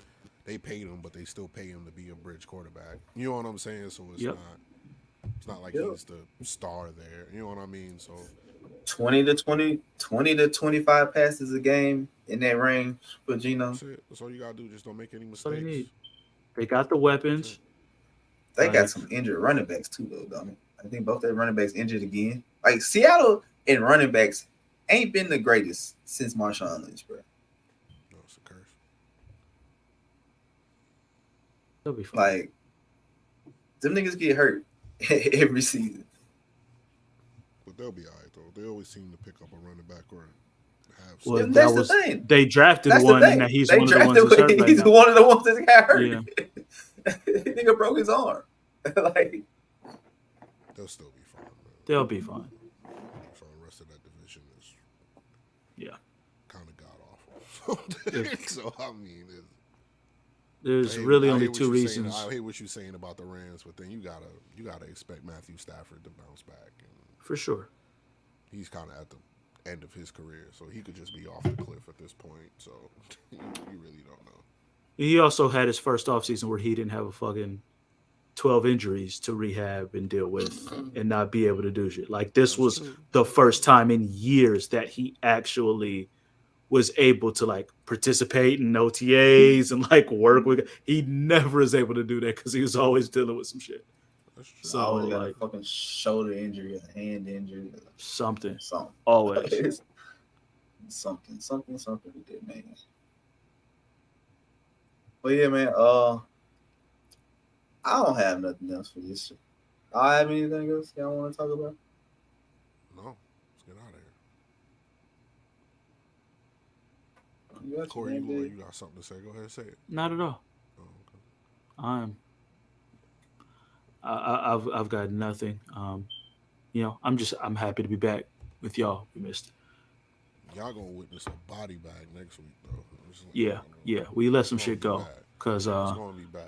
[SPEAKER 7] They paid him, but they still pay him to be a bridge quarterback. You know what I'm saying? So it's not like he's the star there. You know what I mean? So
[SPEAKER 3] 20 to 25 passes a game in that range for Geno.
[SPEAKER 7] that's it. That's all you gotta do. Just don't make any
[SPEAKER 4] That's all they
[SPEAKER 7] mistakes.
[SPEAKER 4] need. They got the weapons.
[SPEAKER 3] They got some injured running backs too, though, don't they? I think both their running backs injured again. Like Seattle and running backs ain't been the greatest since Marshawn Lynch, bro.
[SPEAKER 7] No, it's a curse.
[SPEAKER 4] They'll be fine.
[SPEAKER 3] Like them niggas get hurt every season.
[SPEAKER 7] But they'll be all right, though. They always seem to pick up a running back or have
[SPEAKER 4] Well,
[SPEAKER 7] some.
[SPEAKER 3] That's
[SPEAKER 4] that was
[SPEAKER 3] the thing.
[SPEAKER 4] they drafted
[SPEAKER 3] That's
[SPEAKER 4] one,
[SPEAKER 3] the thing.
[SPEAKER 4] and he's
[SPEAKER 3] They
[SPEAKER 4] one of the ones
[SPEAKER 3] drafted
[SPEAKER 4] that's hurt right
[SPEAKER 3] he's
[SPEAKER 4] now.
[SPEAKER 3] one of the ones that got hurt.
[SPEAKER 4] Yeah.
[SPEAKER 3] Nigga broke his arm. Like
[SPEAKER 7] They'll still be fine, man.
[SPEAKER 4] They'll be fine.
[SPEAKER 7] So the rest of that division is
[SPEAKER 4] Yeah.
[SPEAKER 7] kind of god awful. So I mean,
[SPEAKER 4] There's
[SPEAKER 7] I
[SPEAKER 4] really
[SPEAKER 7] hear
[SPEAKER 4] only
[SPEAKER 7] what
[SPEAKER 4] two
[SPEAKER 7] you're saying.
[SPEAKER 4] reasons.
[SPEAKER 7] I hear what you're saying about the Rams, but then you gotta expect Matthew Stafford to bounce back, and
[SPEAKER 4] For sure.
[SPEAKER 7] he's kind of at the end of his career, so he could just be off the cliff at this point. So you really don't know.
[SPEAKER 4] He also had his first offseason where he didn't have a fucking 12 injuries to rehab and deal with and not be able to do shit. Like this was the first time in years that he actually was able to like participate in OTAs and like work with. He never is able to do that because he was always dealing with some shit.
[SPEAKER 7] That's true.
[SPEAKER 3] I
[SPEAKER 4] So
[SPEAKER 3] always got
[SPEAKER 4] like
[SPEAKER 3] a fucking shoulder injury, a hand injury,
[SPEAKER 4] something
[SPEAKER 3] something.
[SPEAKER 4] always.
[SPEAKER 3] something with that man. But yeah, man. I don't have nothing else for this. I have anything else y'all want to talk about?
[SPEAKER 7] No, let's get out of here.
[SPEAKER 3] You got
[SPEAKER 7] Corey,
[SPEAKER 3] your name,
[SPEAKER 7] you got something to say? Go ahead and say it.
[SPEAKER 4] Not at all.
[SPEAKER 7] Oh, okay.
[SPEAKER 4] I've got nothing. I'm happy to be back with y'all. We missed it.
[SPEAKER 7] Y'all gonna witness a body bag next week, though. It's like,
[SPEAKER 4] Yeah. We let some
[SPEAKER 7] it's
[SPEAKER 4] shit
[SPEAKER 7] gonna
[SPEAKER 4] go
[SPEAKER 7] be bad.
[SPEAKER 4] because
[SPEAKER 7] It's gonna be bad.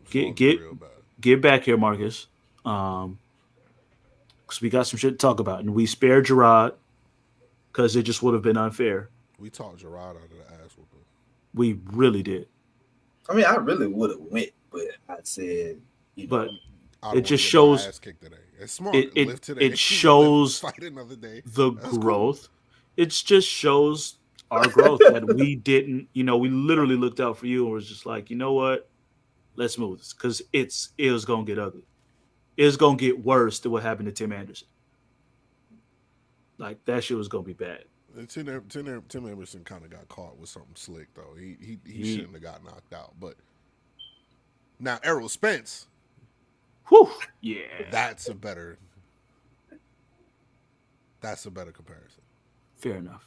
[SPEAKER 7] It's
[SPEAKER 4] get-
[SPEAKER 7] gonna be
[SPEAKER 4] get-
[SPEAKER 7] real bad.
[SPEAKER 4] get back here, Marcus. Because we got some shit to talk about, and we spared Gerard because it just would have been unfair.
[SPEAKER 7] We talked Gerard out of the ass with him.
[SPEAKER 4] We really did.
[SPEAKER 3] I mean, I really would have went, but I said,
[SPEAKER 4] But
[SPEAKER 7] I don't
[SPEAKER 4] It just
[SPEAKER 7] wanna get my
[SPEAKER 4] shows-
[SPEAKER 7] ass kicked today. It's smart.
[SPEAKER 4] it-
[SPEAKER 7] Live today.
[SPEAKER 4] it shows
[SPEAKER 7] Fight another day.
[SPEAKER 4] the
[SPEAKER 7] That's cool.
[SPEAKER 4] growth. It just shows our growth that we didn't. We literally looked out for you and was just like, you know what? Let's move this because it was gonna get ugly. It's gonna get worse than what happened to Tim Anderson. Like that shit was gonna be bad.
[SPEAKER 7] Tim Emerson kind of got caught with something slick though. He shouldn't have got knocked out. But now Errol Spence,
[SPEAKER 4] Whew. Yeah.
[SPEAKER 7] that's a better comparison.
[SPEAKER 4] Fair enough.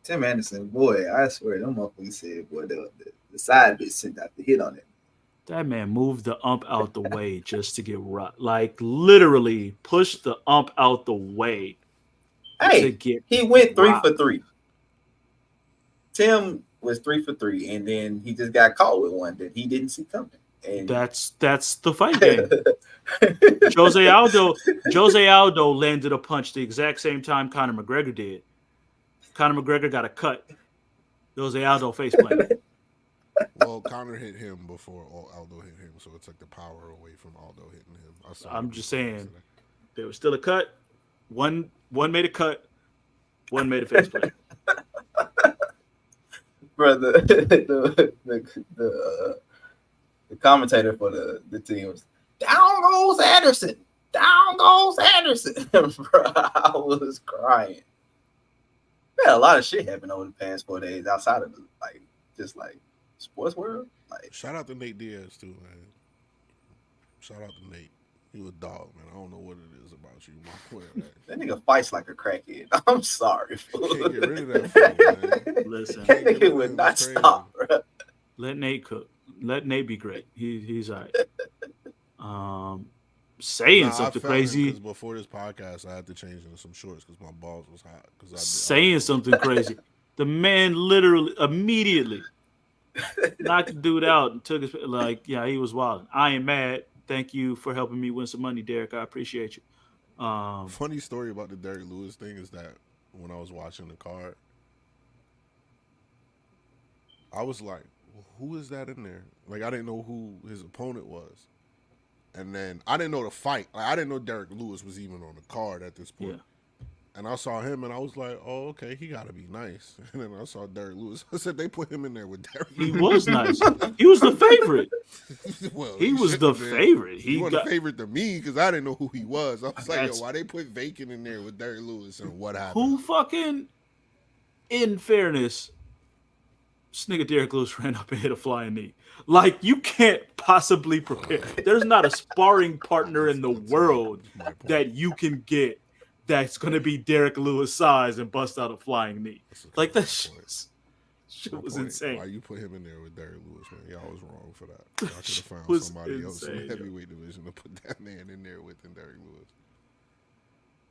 [SPEAKER 3] Tim Anderson, boy, I swear, them motherfuckers said, boy, the side bitch sent out the hit on it.
[SPEAKER 4] That man moved the ump out the way just to get right. Like literally pushed the ump out the way to
[SPEAKER 3] Hey,
[SPEAKER 4] get.
[SPEAKER 3] he went 3
[SPEAKER 4] rocked.
[SPEAKER 3] for 3. Tim was 3 for 3, and then he just got caught with one that he didn't see coming. And
[SPEAKER 4] That's the fight game. Jose Aldo landed a punch the exact same time Conor McGregor did. Conor McGregor got a cut. Jose Aldo face planted.
[SPEAKER 7] Well, Conor hit him before Aldo hit him, so it took the power away from Aldo hitting him.
[SPEAKER 4] I'm just saying, there was still a cut. One made a cut. One made a face plant.
[SPEAKER 3] brother, the commentator for the team was, down goes Anderson. Down goes Anderson. Bro, I was crying. Man, a lot of shit happened over the past 4 days outside of just sports world. Like,
[SPEAKER 7] shout out to Nate Diaz too, man. Shout out to Nate. You a dog, man. I don't know what it is about you, my boy.
[SPEAKER 3] That nigga fights like a crackhead. I'm sorry, fool.
[SPEAKER 7] Can't get rid of that fool, man.
[SPEAKER 4] Listen,
[SPEAKER 3] That nigga would not
[SPEAKER 7] Crazy.
[SPEAKER 3] stop, bro.
[SPEAKER 4] let Nate cook. Let Nate be great. He's all right. Saying
[SPEAKER 7] Nah, I
[SPEAKER 4] something
[SPEAKER 7] felt him
[SPEAKER 4] crazy.
[SPEAKER 7] 'cause before this podcast, I had to change into some shorts because my balls was hot.
[SPEAKER 4] Saying something crazy. The man literally immediately knocked the dude out and took his he was wild. I ain't mad. Thank you for helping me win some money, Derek. I appreciate you.
[SPEAKER 7] Funny story about the Derek Lewis thing is that when I was watching the card, I was like, who is that in there? Like, I didn't know who his opponent was. And then I didn't know the fight. Like, I didn't know Derek Lewis was even on the card at this point.
[SPEAKER 4] Yeah.
[SPEAKER 7] And I saw him and I was like, oh, okay, he got to be nice. And then I saw Derek Lewis. I said, they put him in there with Derek
[SPEAKER 4] He
[SPEAKER 7] Lewis.
[SPEAKER 4] was nice. He was the favorite.
[SPEAKER 7] Well,
[SPEAKER 4] He was
[SPEAKER 7] shouldn't
[SPEAKER 4] the
[SPEAKER 7] have been.
[SPEAKER 4] favorite.
[SPEAKER 7] He wasn't a favorite to me because I didn't know who he was. I was like,
[SPEAKER 4] That's-
[SPEAKER 7] yo, why they put Vacant in there with Derek Lewis and what happened?
[SPEAKER 4] Who fucking, in fairness, this nigga Derek Lewis ran up and hit a flying knee. Like, you can't possibly prepare. There's not a sparring partner in the world
[SPEAKER 7] That's my point.
[SPEAKER 4] that you can get that's going to be Derek Lewis size and bust out a flying knee.
[SPEAKER 7] That's a
[SPEAKER 4] Like, that
[SPEAKER 7] good point.
[SPEAKER 4] shit
[SPEAKER 7] My
[SPEAKER 4] was
[SPEAKER 7] point,
[SPEAKER 4] insane.
[SPEAKER 7] Why you put him in there with Derek Lewis, man? Y'all was wrong for that. Y'all could have found
[SPEAKER 4] Was
[SPEAKER 7] somebody else in
[SPEAKER 4] insane,
[SPEAKER 7] the
[SPEAKER 4] yo.
[SPEAKER 7] heavyweight division to put that man in there with than Derek Lewis.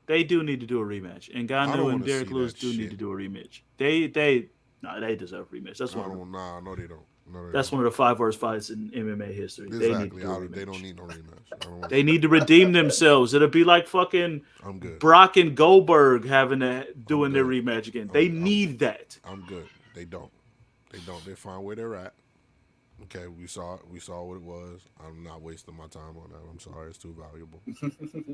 [SPEAKER 4] They do need to do a rematch. And
[SPEAKER 7] I don't
[SPEAKER 4] Ngannou and
[SPEAKER 7] wanna
[SPEAKER 4] Derek
[SPEAKER 7] see
[SPEAKER 4] Lewis
[SPEAKER 7] that
[SPEAKER 4] do need
[SPEAKER 7] shit.
[SPEAKER 4] to do a rematch. They deserve a rematch. That's
[SPEAKER 7] I
[SPEAKER 4] one of them.
[SPEAKER 7] don't, nah, no, they don't. No, they
[SPEAKER 4] That's
[SPEAKER 7] don't.
[SPEAKER 4] one of the 5 worst fights in MMA history. They need to
[SPEAKER 7] Exactly.
[SPEAKER 4] do a rematch.
[SPEAKER 7] They don't need no rematch. I don't wanna
[SPEAKER 4] They
[SPEAKER 7] see
[SPEAKER 4] need to redeem themselves. It'll be like fucking
[SPEAKER 7] that. I'm good.
[SPEAKER 4] Brock and Goldberg doing their
[SPEAKER 7] good.
[SPEAKER 4] rematch again. They need that.
[SPEAKER 7] I'm good. They don't. They don't. They find where they're at. Okay, we saw it. We saw what it was. I'm not wasting my time on that. I'm sorry. It's too valuable.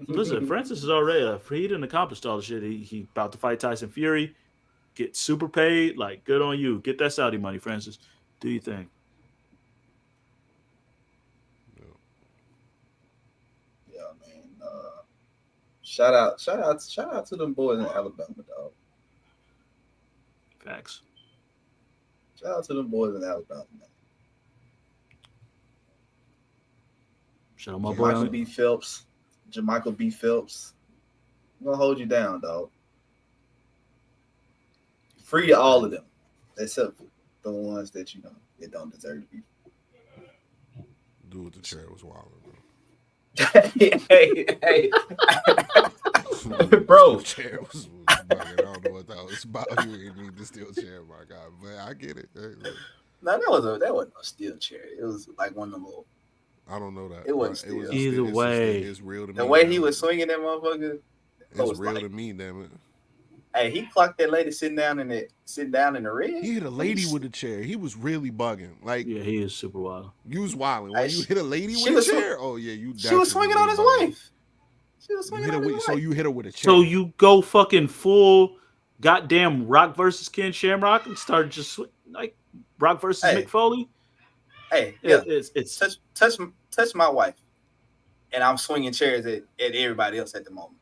[SPEAKER 4] Listen, Francis is already he didn't accomplish all the shit. He about to fight Tyson Fury, get super paid. Like, good on you. Get that Saudi money, Francis. Do you think?
[SPEAKER 3] Yeah, man. Shout out to them boys in Alabama, dog.
[SPEAKER 4] Facts.
[SPEAKER 3] Shout out to them boys in Alabama, man.
[SPEAKER 4] Shout out my boy.
[SPEAKER 3] Jermichael B. Phelps. Jermichael B. Phelps. I'm gonna hold you down, dog. Free all of them, except for the ones that they don't deserve to be.
[SPEAKER 7] Dude with the chair was wild,
[SPEAKER 3] hey. Bro.
[SPEAKER 7] The chair was bugging. I don't know what that was about. You ain't need the steel chair, my God. But I get it. Hey, look,
[SPEAKER 3] No, that wasn't a steel chair. It was like one of them little.
[SPEAKER 7] I don't know that.
[SPEAKER 3] It wasn't
[SPEAKER 7] but
[SPEAKER 3] steel.
[SPEAKER 4] Either way.
[SPEAKER 7] it's real to me.
[SPEAKER 3] The way he
[SPEAKER 7] damn
[SPEAKER 3] was
[SPEAKER 7] it.
[SPEAKER 3] swinging that motherfucker.
[SPEAKER 7] It's
[SPEAKER 3] was
[SPEAKER 7] real
[SPEAKER 3] like-
[SPEAKER 7] to me, damn it.
[SPEAKER 3] Hey, he clocked that lady sitting down in the ring.
[SPEAKER 7] He hit a lady with a chair. He was really bugging. Like,
[SPEAKER 4] Yeah, he is super wild.
[SPEAKER 7] you was wilding.
[SPEAKER 3] Hey,
[SPEAKER 7] When you hit a lady
[SPEAKER 3] she
[SPEAKER 7] with a
[SPEAKER 3] was
[SPEAKER 7] chair, oh yeah, you.
[SPEAKER 3] She was swinging on his
[SPEAKER 7] definitely
[SPEAKER 3] wife. She was
[SPEAKER 7] You
[SPEAKER 3] swinging
[SPEAKER 7] hit her
[SPEAKER 3] on
[SPEAKER 7] with,
[SPEAKER 3] his
[SPEAKER 7] so
[SPEAKER 3] wife.
[SPEAKER 7] you hit her with a chair.
[SPEAKER 4] So you go fucking full goddamn Rock versus Ken Shamrock and start just like Rock versus
[SPEAKER 3] Hey.
[SPEAKER 4] Mick Foley.
[SPEAKER 3] Hey, yeah.
[SPEAKER 4] It's
[SPEAKER 3] Touch my wife, and I'm swinging chairs at everybody else at the moment.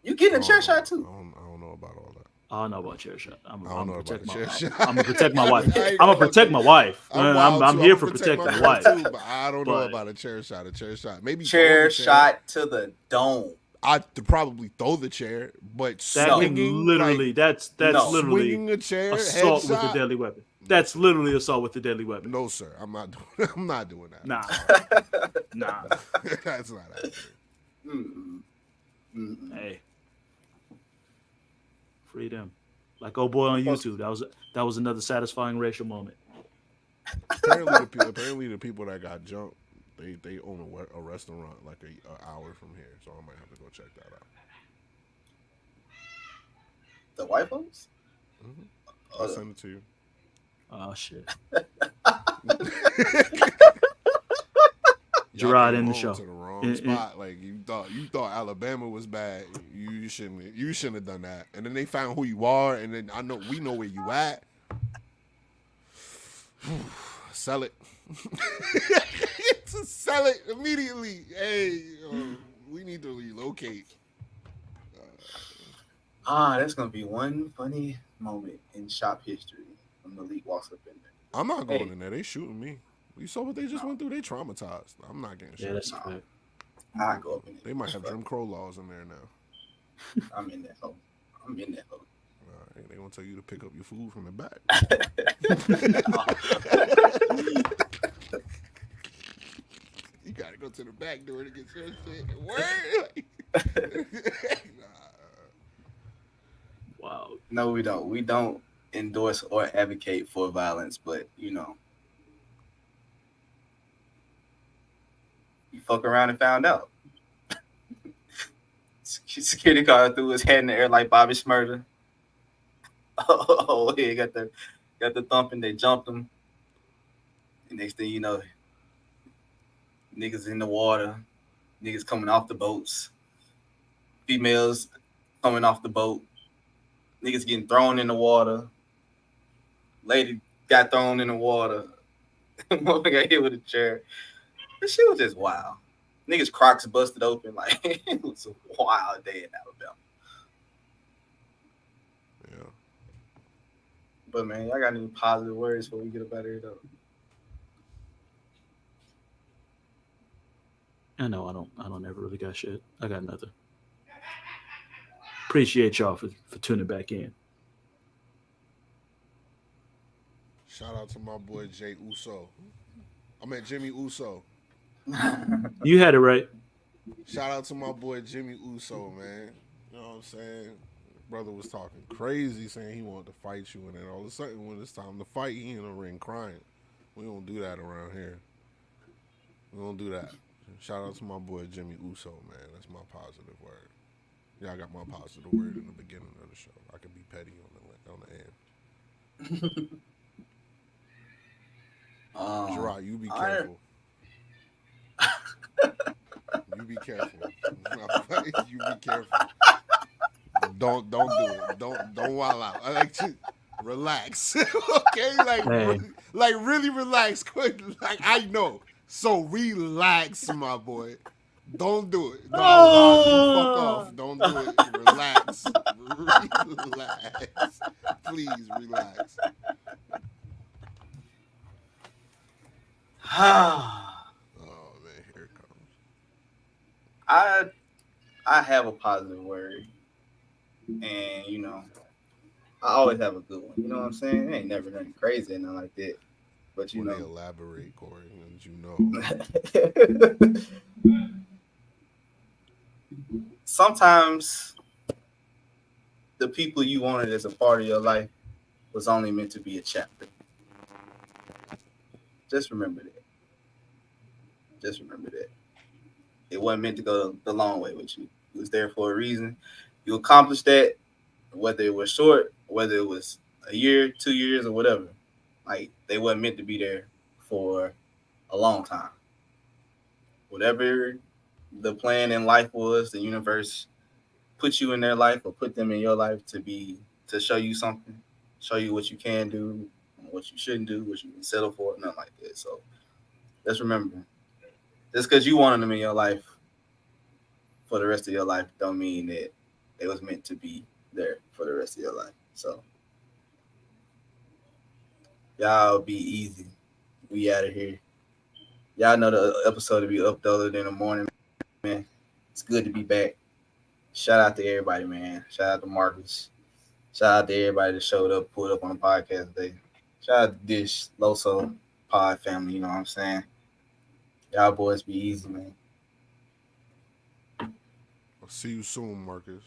[SPEAKER 3] You getting a chair shot too?
[SPEAKER 7] I don't know about all that.
[SPEAKER 4] I don't know about chair shot. I'm
[SPEAKER 7] I don't know
[SPEAKER 4] gonna
[SPEAKER 7] about
[SPEAKER 4] protect
[SPEAKER 7] the
[SPEAKER 4] my
[SPEAKER 7] chair
[SPEAKER 4] wife.
[SPEAKER 7] shot.
[SPEAKER 4] I'm gonna protect my wife.
[SPEAKER 7] I ain't
[SPEAKER 4] I'm gonna
[SPEAKER 7] gonna
[SPEAKER 4] protect my wife.
[SPEAKER 7] wild,
[SPEAKER 4] I'm
[SPEAKER 7] too.
[SPEAKER 4] here
[SPEAKER 7] I'ma
[SPEAKER 4] for
[SPEAKER 7] protect
[SPEAKER 4] protecting
[SPEAKER 7] my
[SPEAKER 4] the wife.
[SPEAKER 7] too, but I don't know
[SPEAKER 4] But-
[SPEAKER 7] about a chair shot. A chair shot, maybe
[SPEAKER 3] Chair
[SPEAKER 7] throwing a
[SPEAKER 3] shot to the dome.
[SPEAKER 7] I'd probably throw the chair, but
[SPEAKER 4] That
[SPEAKER 7] swinging,
[SPEAKER 4] can literally,
[SPEAKER 7] like,
[SPEAKER 4] that's
[SPEAKER 3] No.
[SPEAKER 4] literally
[SPEAKER 7] swinging a chair,
[SPEAKER 4] assault with a
[SPEAKER 7] headshot.
[SPEAKER 4] deadly weapon. That's literally assault with a deadly weapon.
[SPEAKER 7] No, sir, I'm not doing. I'm not doing that.
[SPEAKER 4] Nah, nah.
[SPEAKER 7] That's not happening.
[SPEAKER 3] Mm-mm. Mm-mm.
[SPEAKER 4] Hey, freedom. Like old boy on YouTube. That was another satisfying racial moment.
[SPEAKER 7] Apparently, the people that got jumped, they own a restaurant like an hour from here, so I might have to go check that out.
[SPEAKER 3] The white folks?
[SPEAKER 7] I'll send it to you.
[SPEAKER 4] Oh shit.
[SPEAKER 7] Y'all
[SPEAKER 4] Gerard
[SPEAKER 7] came
[SPEAKER 4] in the
[SPEAKER 7] home
[SPEAKER 4] show.
[SPEAKER 7] to the wrong spot. Like you thought Alabama was bad. You shouldn't have done that. And then they found who you are, and then we know where you at. Sell it. Sell it immediately. Hey, we need to relocate.
[SPEAKER 3] That's gonna be one funny moment in shop history when Malik walks up in there.
[SPEAKER 7] I'm not going in there. They shooting me. You saw what they just went through. They traumatized. I'm not getting shot.
[SPEAKER 4] Yeah, that's fact.
[SPEAKER 3] I go up in there.
[SPEAKER 7] They might have Jim Crow laws in there now.
[SPEAKER 3] I'm in that hole. I'm in that hole.
[SPEAKER 7] All right, they gonna tell you to pick up your food from the back. You gotta go to the back door to get your shit. Word.
[SPEAKER 4] Wow.
[SPEAKER 3] No, we don't. We don't endorse or advocate for violence, but you fuck around and found out. Security guard threw his head in the air like Bobby Shmurda. Oh, he got the thumping. They jumped him. The next thing you know, niggas in the water, niggas coming off the boats, females coming off the boat, niggas getting thrown in the water. Lady got thrown in the water. Mother got hit with a chair. This shit was just wild. Niggas' Crocs busted open. Like, it was a wild day in Alabama.
[SPEAKER 7] Yeah.
[SPEAKER 3] But man, y'all got any positive words before we get up out of here though?
[SPEAKER 4] I know I don't ever really got shit. I got nothing. Appreciate y'all for tuning back in.
[SPEAKER 7] Shout out to my boy Jay Uso. I meant Jimmy Uso.
[SPEAKER 4] You had it right.
[SPEAKER 7] Shout out to my boy Jimmy Uso, man. You know what I'm saying? Brother was talking crazy, saying he wanted to fight you, and then all of a sudden, when it's time to fight, he in the ring crying. We don't do that around here. We don't do that. Shout out to my boy Jimmy Uso, man. That's my positive word. Yeah, I got my positive word in the beginning of the show. I could be petty on the end. Gerard, you be careful. You be careful. You be careful. Don't do it. Don't wild out. I like to relax. Okay, like really relax. Quick, like I know. So relax, my boy. Don't do it. No, fuck off. Don't do it. Relax. Relax. Please relax. Oh man, here it comes.
[SPEAKER 3] I have a positive word, and I always have a good one. You know what I'm saying? It ain't never nothing crazy and nothing like that. But
[SPEAKER 7] When they elaborate, Corey, and
[SPEAKER 3] sometimes the people you wanted as a part of your life was only meant to be a chapter. Just remember that. Just remember that. It wasn't meant to go the long way with you. It was there for a reason. You accomplished that, whether it was short, whether it was a year, 2 years, or whatever. Like, they wasn't meant to be there for a long time. Whatever the plan in life was, the universe put you in their life or put them in your life to show you something, show you what you can do, what you shouldn't do, what you can settle for, nothing like that. So just remember, just because you wanted them in your life for the rest of your life don't mean that it was meant to be there for the rest of your life. So y'all be easy. We out of here. Y'all know the episode to be uploaded in the morning, man. It's good to be back. Shout out to everybody, man. Shout out to Marcus. Shout out to everybody that showed up, pulled up on the podcast today. Shout out to Dish, Loso, Pod family. You know what I'm saying? Y'all boys be easy, man.
[SPEAKER 7] I'll see you soon, Marcus.